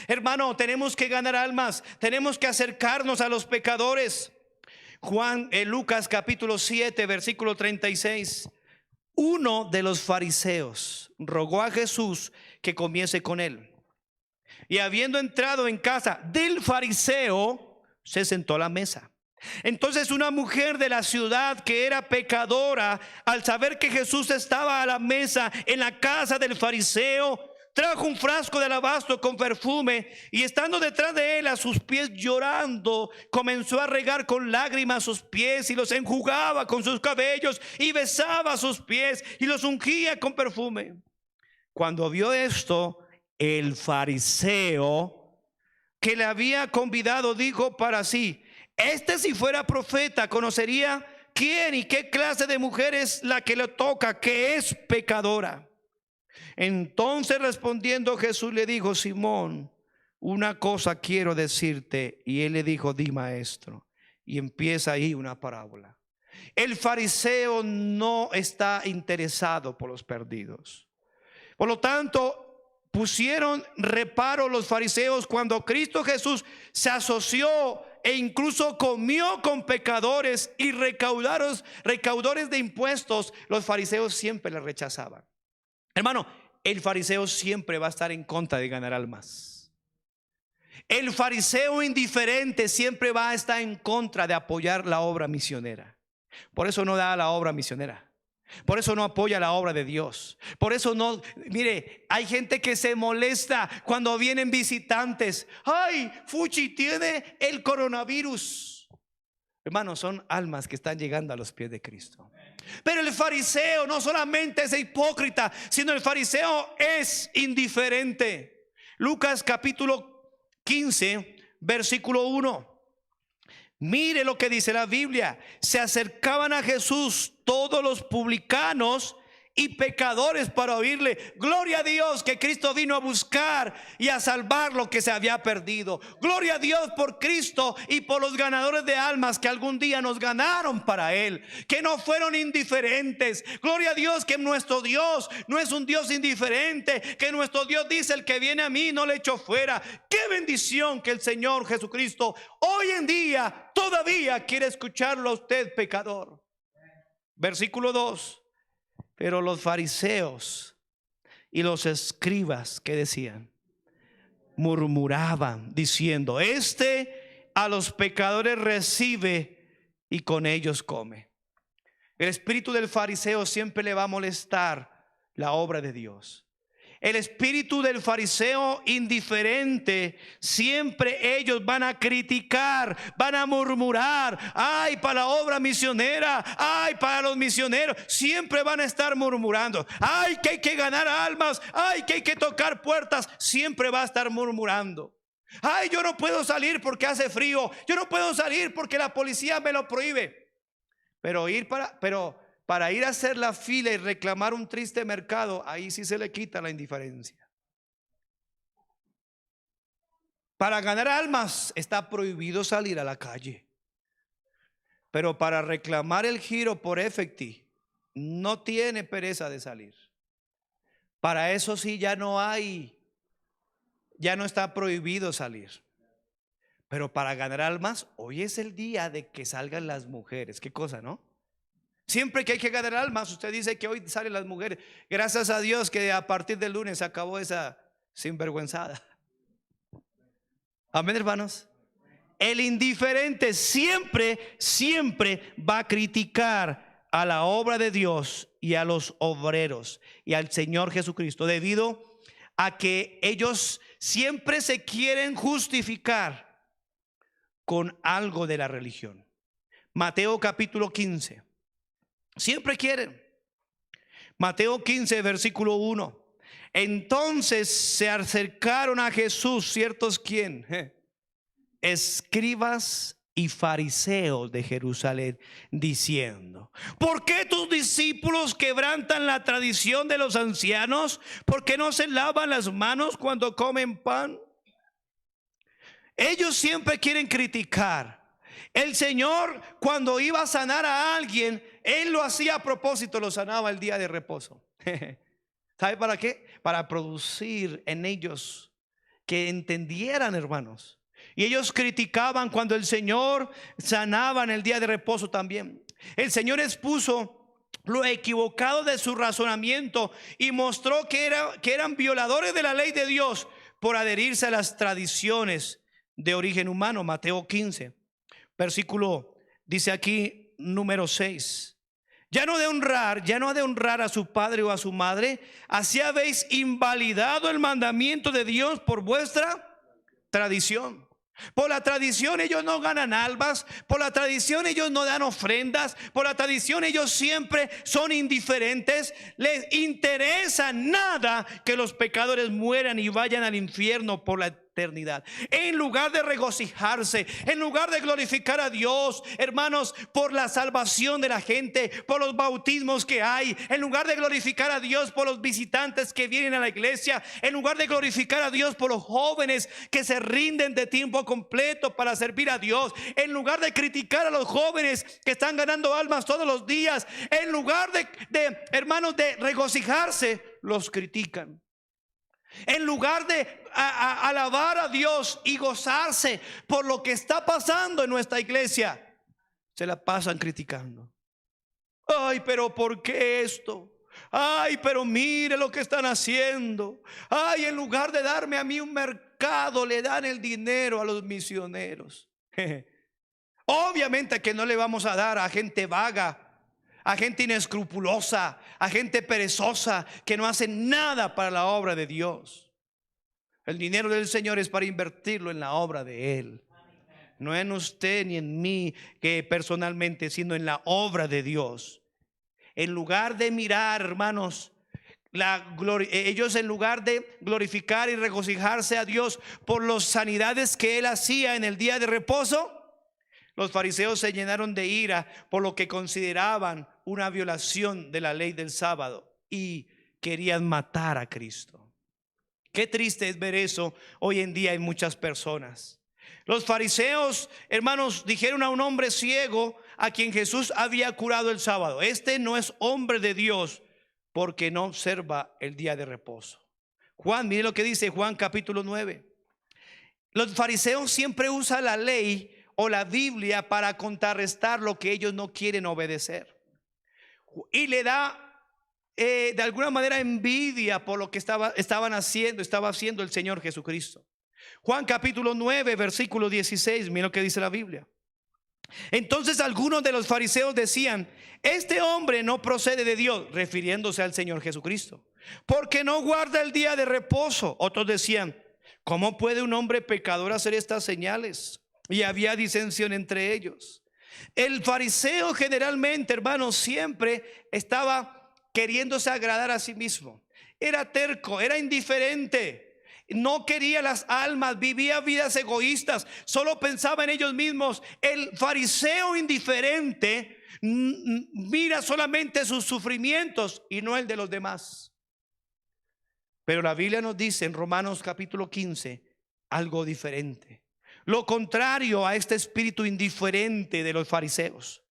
Hermano, tenemos que ganar almas. Tenemos que acercarnos a los pecadores. Lucas capítulo 7, versículo 36. Uno de los fariseos rogó a Jesús que comiese con él. Y habiendo entrado en casa del fariseo, se sentó a la mesa. Entonces una mujer de la ciudad que era pecadora, al saber que Jesús estaba a la mesa en la casa del fariseo, trajo un frasco de alabastro con perfume y estando detrás de él a sus pies llorando, comenzó a regar con lágrimas sus pies y los enjugaba con sus cabellos y besaba sus pies y los ungía con perfume. Cuando vio esto, el fariseo que le había convidado dijo para sí: este, si fuera profeta, conocería quién y qué clase de mujer es la que le toca, que es pecadora. Entonces respondiendo Jesús le dijo: Simón, una cosa quiero decirte. Y él le dijo: di, maestro. Y empieza ahí una parábola. El fariseo no está interesado por los perdidos. Por lo tanto, pusieron reparo los fariseos cuando Cristo Jesús se asoció e incluso comió con pecadores y recaudadores de impuestos. Los fariseos siempre le rechazaban. Hermano, el fariseo siempre va a estar en contra de ganar almas. El fariseo indiferente siempre va a estar en contra de apoyar la obra misionera. Por eso no da la obra misionera. Por eso no apoya la obra de Dios. Por eso no, mire, hay gente que se molesta cuando vienen visitantes. Ay, Fuchi tiene el coronavirus. Hermanos, son almas que están llegando a los pies de Cristo. Pero el fariseo no solamente es hipócrita, sino el fariseo es indiferente. Lucas capítulo 15, versículo 1. Mire lo que dice la Biblia. Se acercaban a Jesús todos los publicanos y pecadores para oírle. Gloria a Dios que Cristo vino a buscar y a salvar lo que se había perdido. Gloria a Dios por Cristo y por los ganadores de almas que algún día nos ganaron para Él, que no fueron indiferentes. Gloria a Dios que nuestro Dios no es un Dios indiferente, que nuestro Dios dice: el que viene a mí no le echo fuera. Qué bendición que el Señor Jesucristo hoy en día todavía quiere escucharlo a usted, pecador. Versículo 2. Pero los fariseos y los escribas, ¿qué decían? Murmuraban diciendo: este a los pecadores recibe y con ellos come. El espíritu del fariseo siempre le va a molestar la obra de Dios. El espíritu del fariseo indiferente, siempre ellos van a criticar, van a murmurar. Ay, para la obra misionera, ay, para los misioneros. Siempre van a estar murmurando. Ay, que hay que ganar almas, ay, que hay que tocar puertas. Siempre va a estar murmurando. Ay, yo no puedo salir porque hace frío. Yo no puedo salir porque la policía me lo prohíbe. Pero para ir a hacer la fila y reclamar un triste mercado, ahí sí se le quita la indiferencia. Para ganar almas está prohibido salir a la calle. Pero para reclamar el giro por efecti, no tiene pereza de salir. Para eso sí ya no está prohibido salir. Pero para ganar almas, hoy es el día de que salgan las mujeres. Qué cosa, ¿no? Siempre que hay que ganar almas, usted dice que hoy salen las mujeres. Gracias a Dios que a partir del lunes se acabó esa sinvergüenzada. Amén, hermanos. El indiferente siempre va a criticar a la obra de Dios y a los obreros y al Señor Jesucristo, debido a que ellos siempre se quieren justificar con algo de la religión. Mateo capítulo 15. Siempre quieren. Mateo 15, versículo 1. Entonces se acercaron a Jesús ciertos, ¿quién? Escribas y fariseos de Jerusalén, diciendo: ¿por qué tus discípulos quebrantan la tradición de los ancianos? ¿Por qué no se lavan las manos cuando comen pan? Ellos siempre quieren criticar. El Señor, cuando iba a sanar a alguien, Él lo hacía a propósito, lo sanaba el día de reposo. ¿Sabe para qué? Para producir en ellos que entendieran, hermanos. Y ellos criticaban cuando el Señor sanaba en el día de reposo también. El Señor expuso lo equivocado de su razonamiento y mostró que eran violadores de la ley de Dios por adherirse a las tradiciones de origen humano. Mateo 15, versículo, dice aquí, número 6. Ya no ha de honrar a su padre o a su madre. Así habéis invalidado el mandamiento de Dios por vuestra tradición. Por la tradición ellos no ganan almas. Por la tradición ellos no dan ofrendas. Por la tradición ellos siempre son indiferentes. Les interesa nada que los pecadores mueran y vayan al infierno por la eternidad. En lugar de regocijarse, en lugar de glorificar a Dios, hermanos, por la salvación de la gente, por los bautismos que hay, en lugar de glorificar a Dios por los visitantes que vienen a la iglesia, en lugar de glorificar a Dios por los jóvenes que se rinden de tiempo completo para servir a Dios, en lugar de criticar a los jóvenes que están ganando almas todos los días, en lugar de hermanos, de regocijarse, los critican. En lugar de alabar a Dios y gozarse por lo que está pasando en nuestra iglesia, se la pasan criticando. Ay, pero ¿por qué esto? Ay, pero mire lo que están haciendo. Ay, en lugar de darme a mí un mercado, le dan el dinero a los misioneros. Obviamente que no le vamos a dar a gente vaga, a gente inescrupulosa, a gente perezosa que no hace nada para la obra de Dios. El dinero del Señor es para invertirlo en la obra de Él, no en usted ni en mí que personalmente, sino en la obra de Dios. En lugar de mirar, hermanos, ellos, en lugar de glorificar y regocijarse a Dios por las sanidades que Él hacía en el día de reposo, los fariseos se llenaron de ira por lo que consideraban una violación de la ley del sábado y querían matar a Cristo. Qué triste es ver eso hoy en día en muchas personas. Los fariseos, hermanos, dijeron a un hombre ciego a quien Jesús había curado el sábado: este no es hombre de Dios porque no observa el día de reposo. Juan, mire lo que dice Juan capítulo 9. Los fariseos siempre usan la ley o la Biblia para contrarrestar lo que ellos no quieren obedecer, y le da de alguna manera envidia por lo que estaba haciendo el Señor Jesucristo. Juan capítulo 9, versículo 16, mira lo que dice la Biblia. Entonces algunos de los fariseos decían: este hombre no procede de Dios, refiriéndose al Señor Jesucristo, porque no guarda el día de reposo. Otros decían: ¿cómo puede un hombre pecador hacer estas señales? Y había disensión entre ellos. El fariseo generalmente, hermanos, siempre estaba queriéndose agradar a sí mismo. Era terco, era indiferente, no quería las almas, vivía vidas egoístas, solo pensaba en ellos mismos. El fariseo indiferente mira solamente sus sufrimientos y no el de los demás. Pero la Biblia nos dice en Romanos capítulo 15 algo diferente, lo contrario a este espíritu indiferente de los fariseos.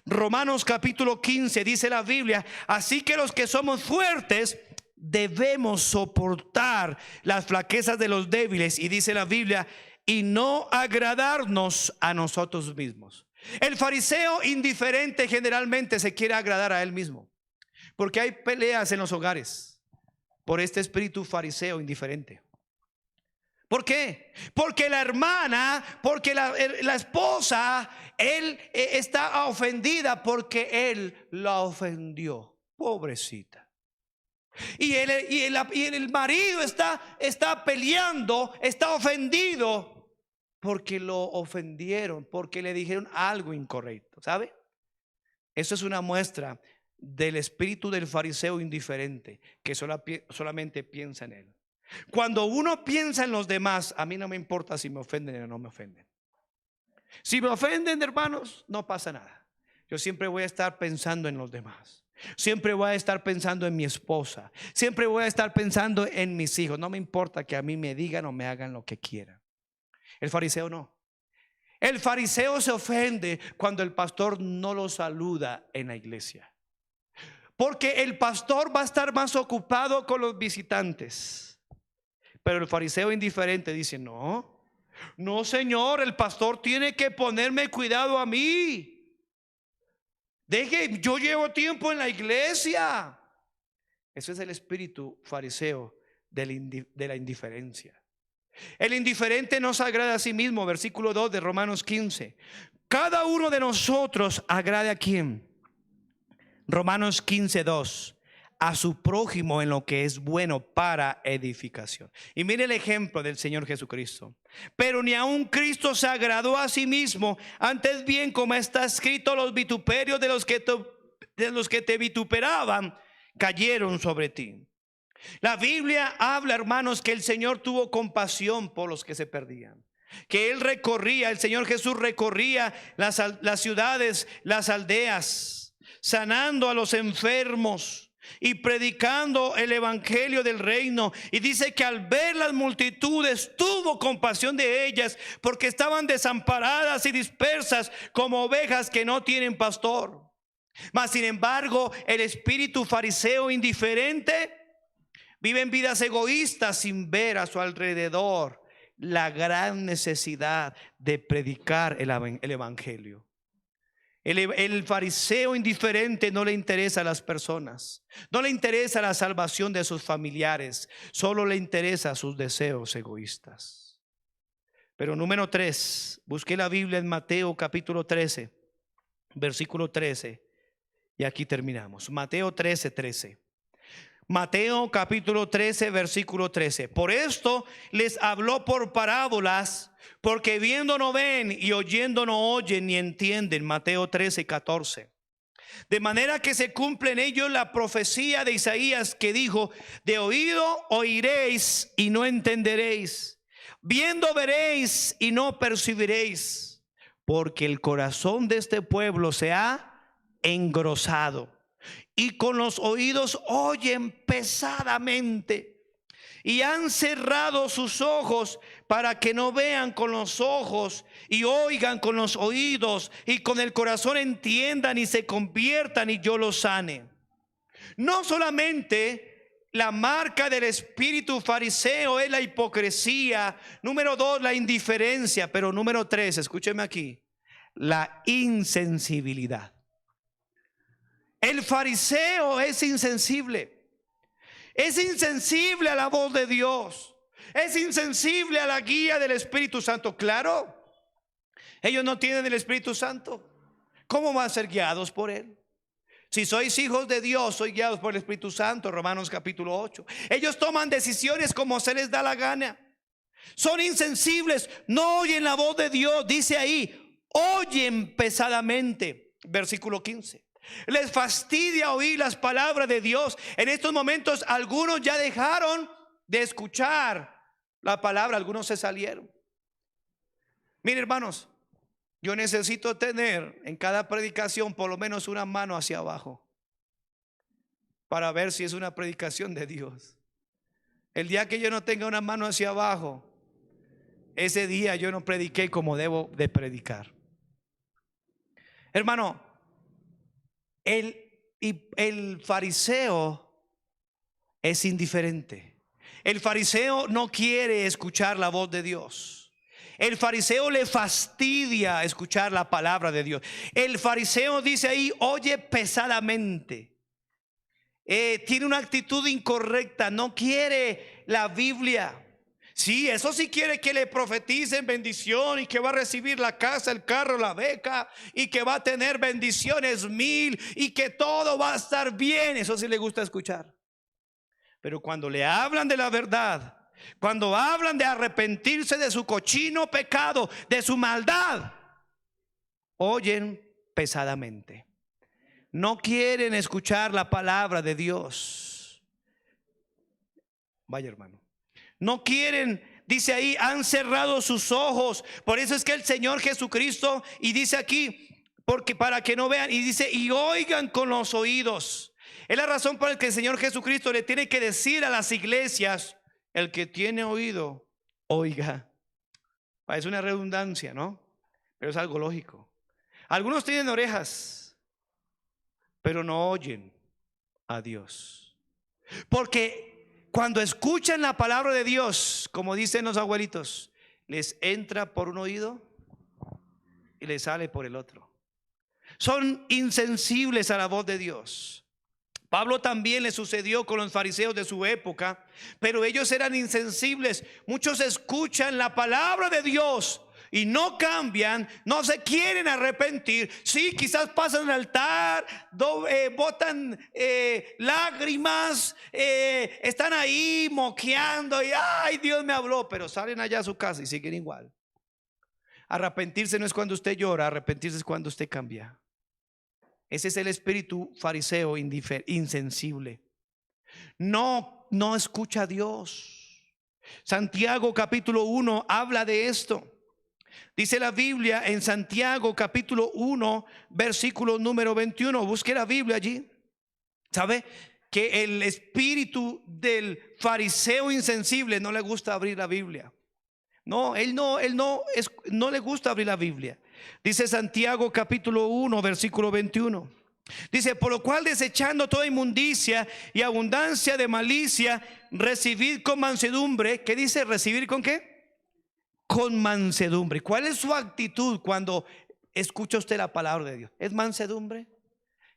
Romanos capítulo 15 dice la Biblia: así que los que somos fuertes debemos soportar las flaquezas de los débiles. Y dice la Biblia: y no agradarnos a nosotros mismos. El fariseo indiferente generalmente se quiere agradar a él mismo, porque hay peleas en los hogares por este espíritu fariseo indiferente. ¿Por qué? Porque la hermana, porque la esposa, él está ofendida porque él la ofendió. Pobrecita. Y el marido está peleando, está ofendido porque lo ofendieron, porque le dijeron algo incorrecto. ¿Sabe? Eso es una muestra del espíritu del fariseo indiferente, que solamente piensa en él. Cuando uno piensa en los demás, a mí no me importa si me ofenden o no me ofenden. Si me ofenden, hermanos, no pasa nada. Yo siempre voy a estar pensando en los demás. Siempre voy a estar pensando en mi esposa. Siempre voy a estar pensando en mis hijos. No me importa que a mí me digan o me hagan lo que quieran. El fariseo no. El fariseo se ofende cuando el pastor no lo saluda en la iglesia, porque el pastor va a estar más ocupado con los visitantes. Pero el fariseo indiferente dice: no, señor, el pastor tiene que ponerme cuidado a mí. Yo llevo tiempo en la iglesia. Ese es el espíritu fariseo de la indiferencia. El indiferente no se agrada a sí mismo. Versículo 2 de Romanos 15. Cada uno de nosotros agrade ¿a quién? Romanos 15, 2. A su prójimo en lo que es bueno para edificación. Y mire el ejemplo del Señor Jesucristo. Pero ni aun Cristo se agradó a sí mismo, antes bien, como está escrito, los vituperios de los que te vituperaban cayeron sobre ti. La Biblia habla, hermanos, que el Señor tuvo compasión por los que se perdían, que el Señor Jesús recorría las ciudades, las aldeas, sanando a los enfermos y predicando el evangelio del reino. Y dice que al ver las multitudes tuvo compasión de ellas, porque estaban desamparadas y dispersas como ovejas que no tienen pastor. Mas sin embargo, el espíritu fariseo indiferente vive en vidas egoístas sin ver a su alrededor la gran necesidad de predicar el evangelio. El fariseo indiferente no le interesa a las personas, no le interesa la salvación de sus familiares, solo le interesa sus deseos egoístas. Pero número 3, busqué la Biblia en Mateo capítulo 13, versículo 13, y aquí terminamos. Mateo 13, 13. Mateo capítulo 13, versículo 13. Por esto les habló por parábolas, porque viendo no ven y oyendo no oyen ni entienden. Mateo 13, 14. De manera que se cumple en ellos la profecía de Isaías, que dijo: de oído oiréis y no entenderéis, viendo veréis y no percibiréis, porque el corazón de este pueblo se ha engrosado, y con los oídos oyen pesadamente, y han cerrado sus ojos para que no vean con los ojos y oigan con los oídos y con el corazón entiendan y se conviertan y yo los sane. No solamente la marca del espíritu fariseo es la hipocresía, número 2 la indiferencia, pero número 3, escúcheme aquí, la insensibilidad. El fariseo es insensible. Es insensible a la voz de Dios. Es insensible a la guía del Espíritu Santo. Claro, ellos no tienen el Espíritu Santo. ¿Cómo van a ser guiados por Él? Si sois hijos de Dios, sois guiados por el Espíritu Santo. Romanos capítulo 8. Ellos toman decisiones como se les da la gana. Son insensibles, no oyen la voz de Dios. Dice ahí, oyen pesadamente. Versículo 15. Les fastidia oír las palabras de Dios. En estos momentos algunos ya dejaron de escuchar la palabra, algunos se salieron. Miren, hermanos, yo necesito tener en cada predicación por lo menos una mano hacia abajo para ver si es una predicación de Dios. El día que yo no tenga una mano hacia abajo, ese día yo no prediqué como debo de predicar. Hermano, el fariseo es indiferente. El fariseo no quiere escuchar la voz de Dios. El fariseo le fastidia escuchar la palabra de Dios. El fariseo dice ahí, oye pesadamente. Tiene una actitud incorrecta, no quiere la Biblia. Sí, eso sí quiere que le profeticen bendición y que va a recibir la casa, el carro, la beca y que va a tener bendiciones 1000 y que todo va a estar bien. Eso sí le gusta escuchar. Pero cuando le hablan de la verdad, cuando hablan de arrepentirse de su cochino pecado, de su maldad, oyen pesadamente. No quieren escuchar la palabra de Dios. Vaya, hermano. No quieren, dice ahí, han cerrado sus ojos. Por eso es que el Señor Jesucristo, y dice aquí, porque para que no vean, y dice, y oigan con los oídos. Es la razón por la que el Señor Jesucristo le tiene que decir a las iglesias, el que tiene oído, oiga. Parece una redundancia, ¿no? Pero es algo lógico. Algunos tienen orejas, pero no oyen a Dios. Porque cuando escuchan la palabra de Dios, como dicen los abuelitos, les entra por un oído y les sale por el otro. Son insensibles a la voz de Dios. Pablo también le sucedió con los fariseos de su época, pero ellos eran insensibles. Muchos escuchan la palabra de Dios y no cambian, no se quieren arrepentir. Sí, quizás pasan al altar, botan lágrimas, están ahí moqueando y ay, Dios me habló, pero salen allá a su casa y siguen igual. Arrepentirse no es cuando usted llora, arrepentirse es cuando usted cambia. Ese es el espíritu fariseo insensible. No escucha a Dios. Santiago capítulo 1 habla de esto. Dice la Biblia en Santiago capítulo 1 versículo número 21. Busque la Biblia allí. ¿Sabe? Que el espíritu del fariseo insensible no le gusta abrir la Biblia. No, él no le gusta abrir la Biblia. Dice Santiago capítulo 1 versículo 21. Dice, por lo cual desechando toda inmundicia y abundancia de malicia, recibid con mansedumbre. ¿Qué dice? ¿Recibir con qué? Con mansedumbre. ¿Cuál es su actitud cuando escucha usted la palabra de Dios? ¿Es mansedumbre?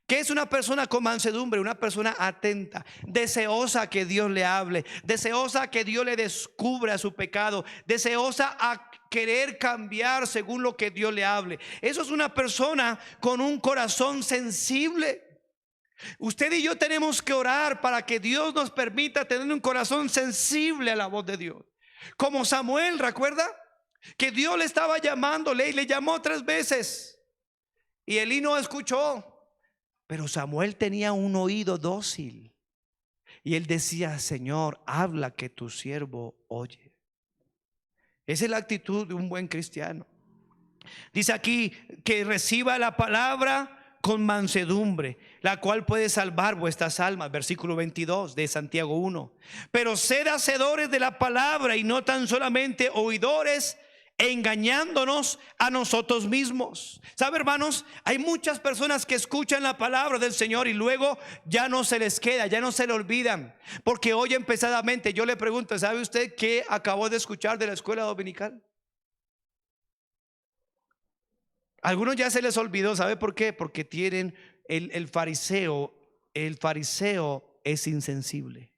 ¿Qué es una persona con mansedumbre? Una persona atenta, deseosa que Dios le hable, deseosa que Dios le descubra su pecado, deseosa a querer cambiar según lo que Dios le hable. Eso es una persona con un corazón sensible. Usted y yo tenemos que orar para que Dios nos permita tener un corazón sensible a la voz de Dios. Como Samuel, ¿recuerda? Que Dios le estaba llamándole y le llamó 3 veces y Elí no escuchó. Pero Samuel tenía un oído dócil y él decía, Señor, habla que tu siervo oye. Esa es la actitud de un buen cristiano. Dice aquí que reciba la palabra con mansedumbre, la cual puede salvar vuestras almas. Versículo 22 de Santiago 1. Pero sed hacedores de la palabra y no tan solamente oidores, engañándonos a nosotros mismos. ¿Sabe, hermanos? Hay muchas personas que escuchan la palabra del Señor y luego ya no se les queda, ya no se le olvidan, porque oyen pesadamente. Yo le pregunto, ¿sabe usted qué acabó de escuchar de la escuela dominical? Algunos ya se les olvidó. ¿Sabe por qué? Porque tienen el fariseo es insensible.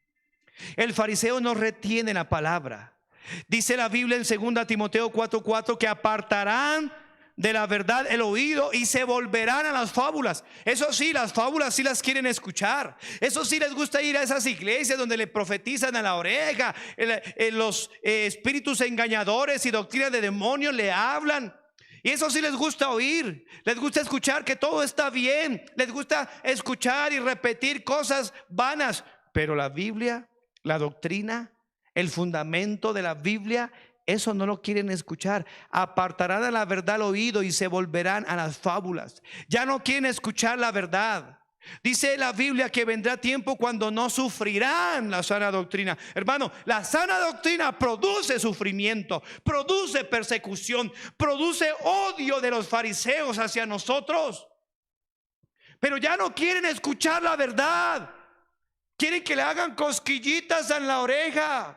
El fariseo no retiene la palabra. Dice la Biblia en 2 Timoteo 4:4 que apartarán de la verdad el oído y se volverán a las fábulas. Eso sí, las fábulas sí las quieren escuchar. Eso sí les gusta ir a esas iglesias donde le profetizan a la oreja. Los espíritus engañadores y doctrinas de demonios le hablan. Y eso sí les gusta oír. Les gusta escuchar que todo está bien. Les gusta escuchar y repetir cosas vanas. Pero la Biblia, la doctrina, el fundamento de la Biblia, eso no lo quieren escuchar. Apartarán de la verdad el oído y se volverán a las fábulas. Ya no quieren escuchar la verdad. Dice la Biblia que vendrá tiempo cuando no sufrirán la sana doctrina. Hermano, la sana doctrina produce sufrimiento, produce persecución, produce odio de los fariseos hacia nosotros. Pero ya no quieren escuchar la verdad. Quieren que le hagan cosquillitas en la oreja,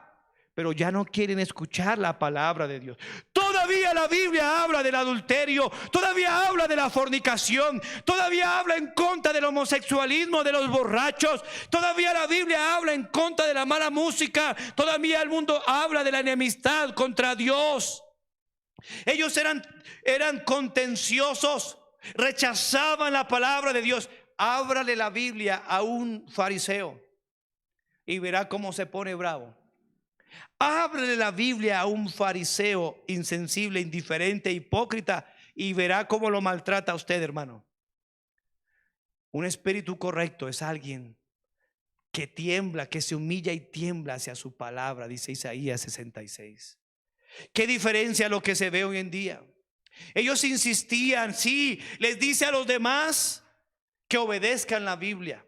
pero ya no quieren escuchar la palabra de Dios. Todavía Todavía la Biblia habla del adulterio, todavía habla de la fornicación, todavía habla en contra del homosexualismo, de los borrachos, todavía la Biblia habla en contra de la mala música, todavía el mundo habla de la enemistad contra Dios. Ellos eran contenciosos, rechazaban la palabra de Dios. Ábrale la Biblia a un fariseo y verá cómo se pone bravo. Ábrele la Biblia a un fariseo insensible, indiferente, hipócrita, y verá cómo lo maltrata a usted, hermano. Un espíritu correcto es alguien que tiembla, que se humilla y tiembla hacia su palabra, dice Isaías 66. ¿Qué diferencia a lo que se ve hoy en día? Ellos insistían, sí, les dice a los demás que obedezcan la Biblia,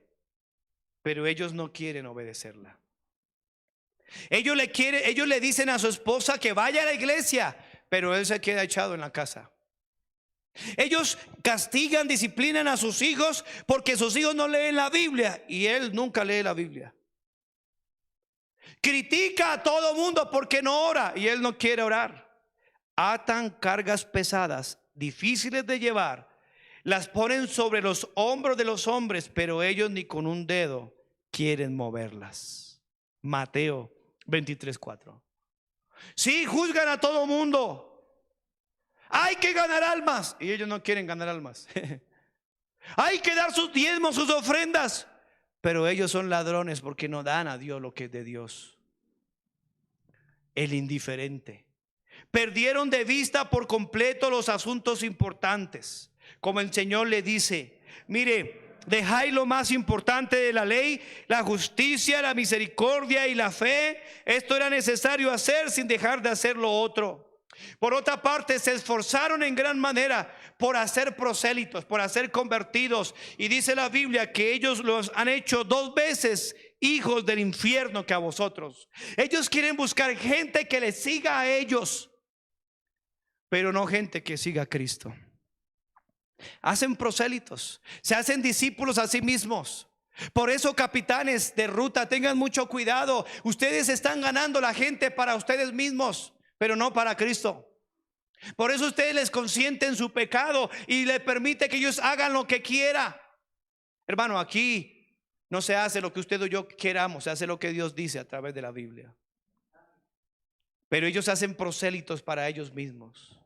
pero ellos no quieren obedecerla. Ellos le dicen a su esposa que vaya a la iglesia, pero él se queda echado en la casa. Ellos castigan, disciplinan a sus hijos porque sus hijos no leen la Biblia y él nunca lee la Biblia. Critica a todo mundo porque no ora y él no quiere orar. Atan cargas pesadas, difíciles de llevar, las ponen sobre los hombros de los hombres, pero ellos ni con un dedo quieren moverlas. Mateo 23:4. Sí, juzgan a todo mundo. Hay que ganar almas y ellos no quieren ganar almas. Hay que dar sus diezmos, sus ofrendas, pero ellos son ladrones porque no dan a Dios lo que es de Dios. El indiferente. Perdieron de vista por completo los asuntos importantes. Como el Señor le dice, mire, dejáis lo más importante de la ley, la justicia, la misericordia y la fe. Esto era necesario hacer sin dejar de hacer lo otro. Por otra parte, se esforzaron en gran manera por hacer prosélitos, por hacer convertidos. Y dice la Biblia que ellos los han hecho 2 veces hijos del infierno que a vosotros. Ellos quieren buscar gente que les siga a ellos, pero no gente que siga a Cristo. Hacen prosélitos, se hacen discípulos a sí mismos. Por eso, capitanes de ruta, tengan mucho cuidado. Ustedes están ganando la gente para ustedes mismos, pero no para Cristo. Por eso ustedes les consienten su pecado y les permite que ellos hagan lo que quiera. Hermano, aquí no se hace lo que usted o yo queramos, se hace lo que Dios dice a través de la Biblia. Pero ellos hacen prosélitos para ellos mismos.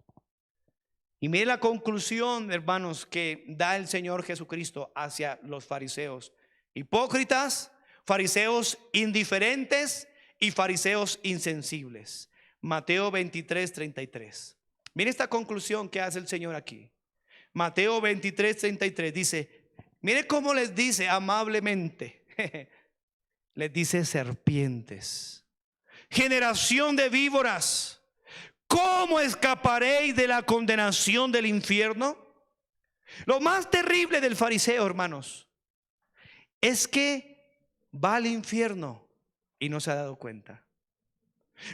Y mire la conclusión, hermanos, que da el Señor Jesucristo hacia los fariseos: hipócritas, fariseos indiferentes y fariseos insensibles. Mateo 23:33. Mire esta conclusión que hace el Señor aquí. Mateo 23:33 dice, mire cómo les dice amablemente. Les dice: serpientes, generación de víboras, ¿cómo escaparéis de la condenación del infierno? Lo más terrible del fariseo, hermanos, es que va al infierno y no se ha dado cuenta.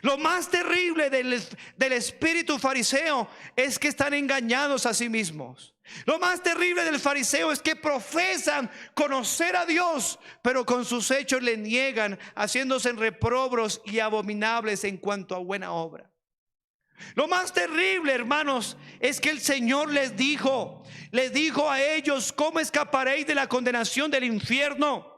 Lo más terrible del espíritu fariseo es que están engañados a sí mismos. Lo más terrible del fariseo es que profesan conocer a Dios, pero con sus hechos le niegan, haciéndose reprobos y abominables en cuanto a buena obra. Lo más terrible, hermanos, es que el Señor les dijo a ellos: ¿cómo escaparéis de la condenación del infierno?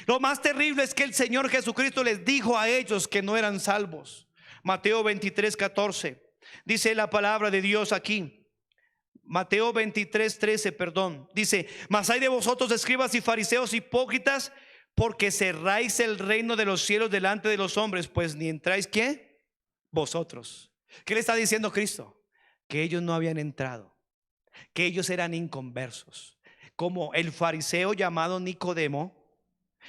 Lo más terrible es que el Señor Jesucristo les dijo a ellos que no eran salvos. Mateo 23:14 dice la palabra de Dios aquí. Mateo 23:13, perdón, dice: mas hay de vosotros, escribas y fariseos hipócritas, porque cerráis el reino de los cielos delante de los hombres, pues ni entráis, ¿qué? Vosotros. ¿Qué le está diciendo Cristo? Que ellos no habían entrado, que ellos eran inconversos. Como el fariseo llamado Nicodemo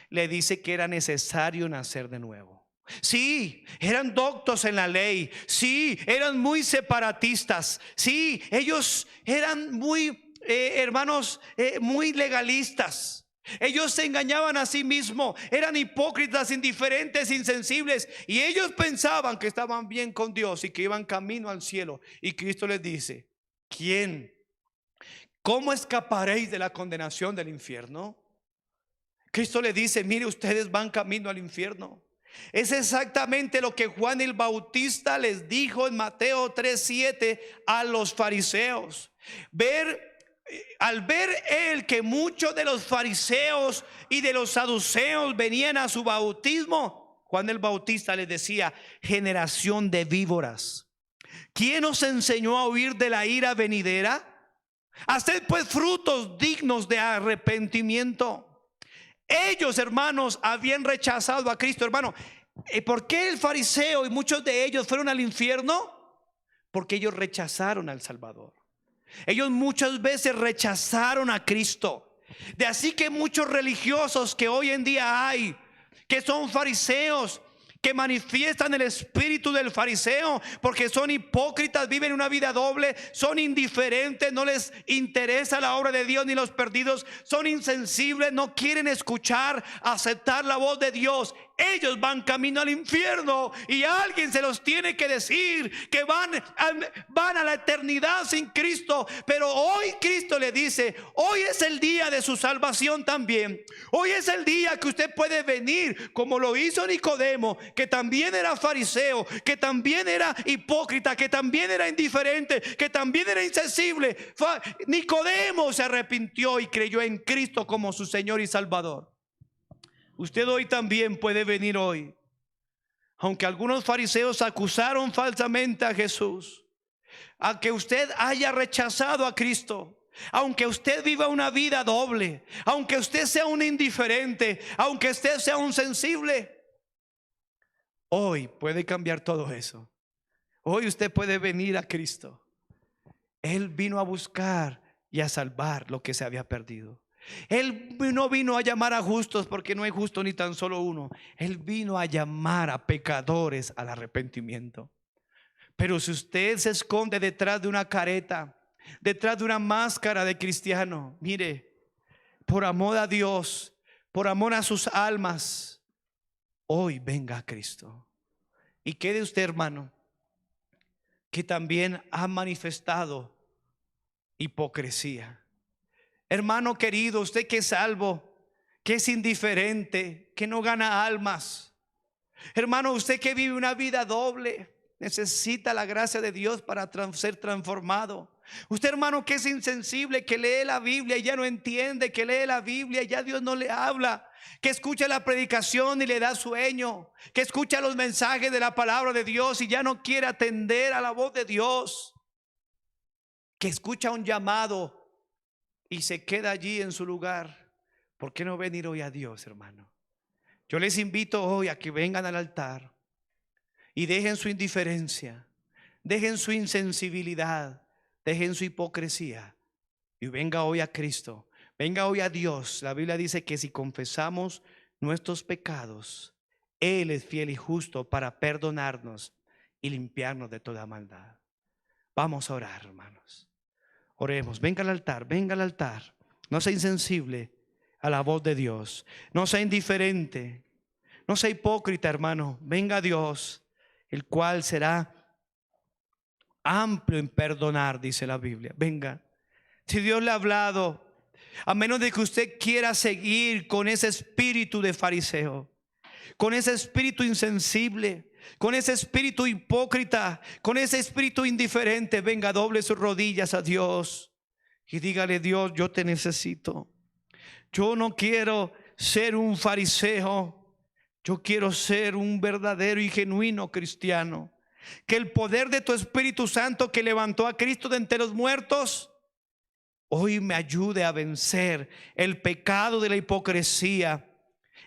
le dice que era necesario nacer de nuevo. Sí, eran doctos en la ley. Sí, eran muy separatistas. Sí, ellos eran muy, hermanos, muy legalistas. Ellos se engañaban a sí mismos. Eran hipócritas, indiferentes, insensibles. Y ellos pensaban que estaban bien con Dios y que iban camino al cielo. Y Cristo les dice: ¿quién? ¿Cómo escaparéis de la condenación del infierno? Cristo le dice: mire, ustedes van camino al infierno. Es exactamente lo que Juan el Bautista les dijo en Mateo 3:7 a los fariseos. Al ver él que muchos de los fariseos y de los saduceos venían a su bautismo, Juan el Bautista les decía: generación de víboras, ¿quién os enseñó a huir de la ira venidera? Haced pues frutos dignos de arrepentimiento. Ellos, hermanos, habían rechazado a Cristo. Hermano, ¿por qué el fariseo y muchos de ellos fueron al infierno? Porque ellos rechazaron al Salvador. Ellos muchas veces rechazaron a Cristo. De así que muchos religiosos que hoy en día hay, que son fariseos, que manifiestan el espíritu del fariseo, porque son hipócritas, viven una vida doble, son indiferentes, no les interesa la obra de Dios ni los perdidos, son insensibles, no quieren escuchar, aceptar la voz de Dios. Ellos van camino al infierno y alguien se los tiene que decir que van a la eternidad sin Cristo. Pero hoy Cristo le dice: hoy es el día de su salvación también. Hoy es el día que usted puede venir, como lo hizo Nicodemo, que también era fariseo, que también era hipócrita, que también era indiferente, que también era insensible. Nicodemo se arrepintió y creyó en Cristo como su Señor y Salvador. Usted hoy también puede venir hoy. Aunque algunos fariseos acusaron falsamente a Jesús, a que usted haya rechazado a Cristo, aunque usted viva una vida doble, aunque usted sea un indiferente, aunque usted sea un sensible, hoy puede cambiar todo eso. Hoy usted puede venir a Cristo. Él vino a buscar y a salvar lo que se había perdido. Él no vino a llamar a justos, porque no hay justo ni tan solo uno. Él vino a llamar a pecadores al arrepentimiento. Pero si usted se esconde detrás de una careta, detrás de una máscara de cristiano, mire, por amor a Dios, por amor a sus almas, hoy venga a Cristo. Y quede usted, hermano, que también ha manifestado hipocresía. Hermano querido, usted que es salvo, que es indiferente, que no gana almas. Hermano, usted que vive una vida doble, necesita la gracia de Dios para ser transformado. Usted, hermano, que es insensible, que lee la Biblia y ya no entiende, que lee la Biblia y ya Dios no le habla, que escucha la predicación y le da sueño, que escucha los mensajes de la palabra de Dios y ya no quiere atender a la voz de Dios, que escucha un llamado y se queda allí en su lugar. ¿Por qué no venir hoy a Dios, hermano? Yo les invito hoy a que vengan al altar y dejen su indiferencia, dejen su insensibilidad, dejen su hipocresía y venga hoy a Cristo, venga hoy a Dios. La Biblia dice que si confesamos nuestros pecados, Él es fiel y justo para perdonarnos y limpiarnos de toda maldad. Vamos a orar, hermanos. Oremos, venga al altar, venga al altar. No sea insensible a la voz de Dios, no sea indiferente, no sea hipócrita, hermano. Venga a Dios, el cual será amplio en perdonar, dice la Biblia. Venga, si Dios le ha hablado, a menos de que usted quiera seguir con ese espíritu de fariseo, con ese espíritu insensible, con ese espíritu hipócrita, con ese espíritu indiferente, venga, doble sus rodillas a Dios y dígale: Dios, yo te necesito. Yo no quiero ser un fariseo, yo quiero ser un verdadero y genuino cristiano. Que el poder de tu Espíritu Santo, que levantó a Cristo de entre los muertos, hoy me ayude a vencer el pecado de la hipocresía,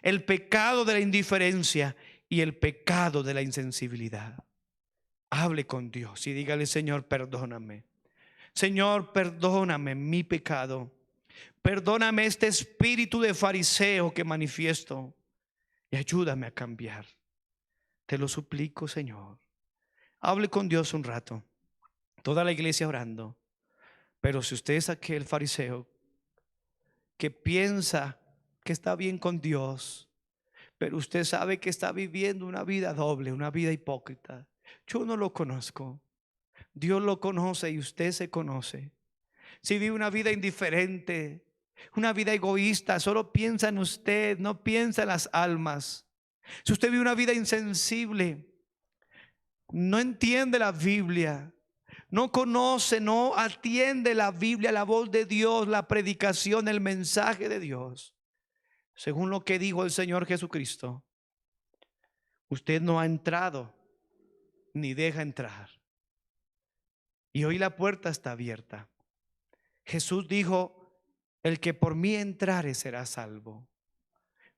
el pecado de la indiferencia y el pecado de la insensibilidad. Hable con Dios y dígale: Señor, perdóname. Señor, perdóname mi pecado. Perdóname este espíritu de fariseo que manifiesto y ayúdame a cambiar. Te lo suplico, Señor. Hable con Dios un rato. Toda la iglesia orando. Pero si usted es aquel fariseo que piensa que está bien con Dios, pero usted sabe que está viviendo una vida doble, una vida hipócrita, yo no lo conozco. Dios lo conoce y usted se conoce. Si vive una vida indiferente, una vida egoísta, solo piensa en usted, no piensa en las almas, Si usted vive una vida insensible, no entiende la Biblia, no conoce, no atiende la Biblia, la voz de Dios, la predicación, el mensaje de Dios, según lo que dijo el Señor Jesucristo, usted no ha entrado ni deja entrar. Y hoy la puerta está abierta. Jesús dijo: el que por mí entrare será salvo.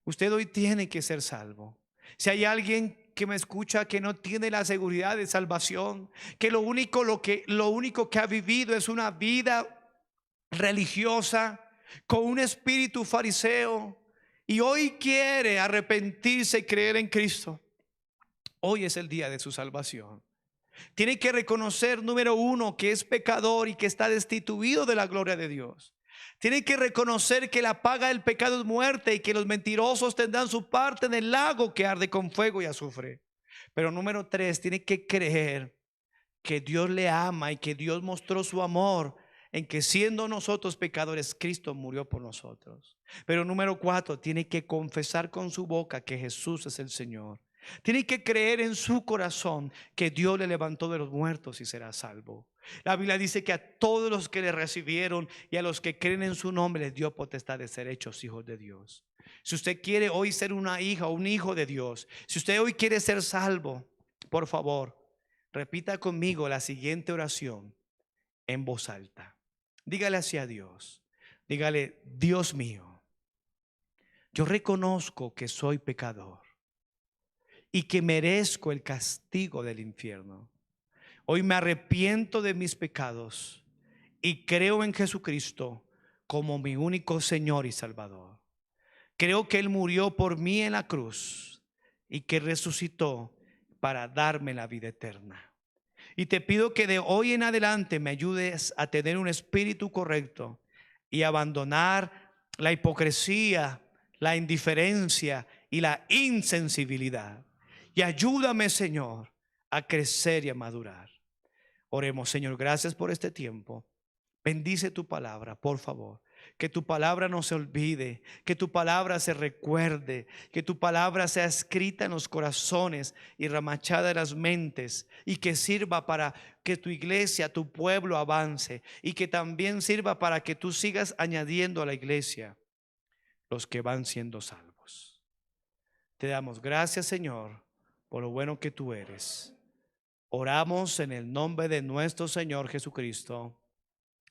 Usted hoy tiene que ser salvo. Si hay alguien que me escucha que no tiene la seguridad de salvación, que lo único que ha vivido es una vida religiosa con un espíritu fariseo, y hoy quiere arrepentirse y creer en Cristo, hoy es el día de su salvación. Tiene que reconocer, número uno, que es pecador y que está destituido de la gloria de Dios. Tiene que reconocer que la paga del pecado es muerte y que los mentirosos tendrán su parte en el lago que arde con fuego y azufre. Pero número tres, tiene que creer que Dios le ama y que Dios mostró su amor en que, siendo nosotros pecadores, Cristo murió por nosotros. Pero número cuatro, tiene que confesar con su boca que Jesús es el Señor. Tiene que creer en su corazón que Dios le levantó de los muertos y será salvo. La Biblia dice que a todos los que le recibieron y a los que creen en su nombre les dio potestad de ser hechos hijos de Dios. Si usted quiere hoy ser una hija o un hijo de Dios, si usted hoy quiere ser salvo, por favor, repita conmigo la siguiente oración en voz alta. Dígale hacia Dios. Dígale: Dios mío, yo reconozco que soy pecador y que merezco el castigo del infierno. Hoy me arrepiento de mis pecados y creo en Jesucristo como mi único Señor y Salvador. Creo que Él murió por mí en la cruz y que resucitó para darme la vida eterna. Y te pido que de hoy en adelante me ayudes a tener un espíritu correcto y abandonar la hipocresía, la indiferencia y la insensibilidad. Y ayúdame, Señor, a crecer y a madurar. Oremos. Señor, gracias por este tiempo. Bendice tu palabra, por favor. Que tu palabra no se olvide, que tu palabra se recuerde, que tu palabra sea escrita en los corazones y remachada en las mentes, y que sirva para que tu iglesia, tu pueblo avance, y que también sirva para que tú sigas añadiendo a la iglesia los que van siendo salvos. Te damos gracias, Señor, por lo bueno que tú eres. Oramos en el nombre de nuestro Señor Jesucristo.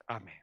Amén.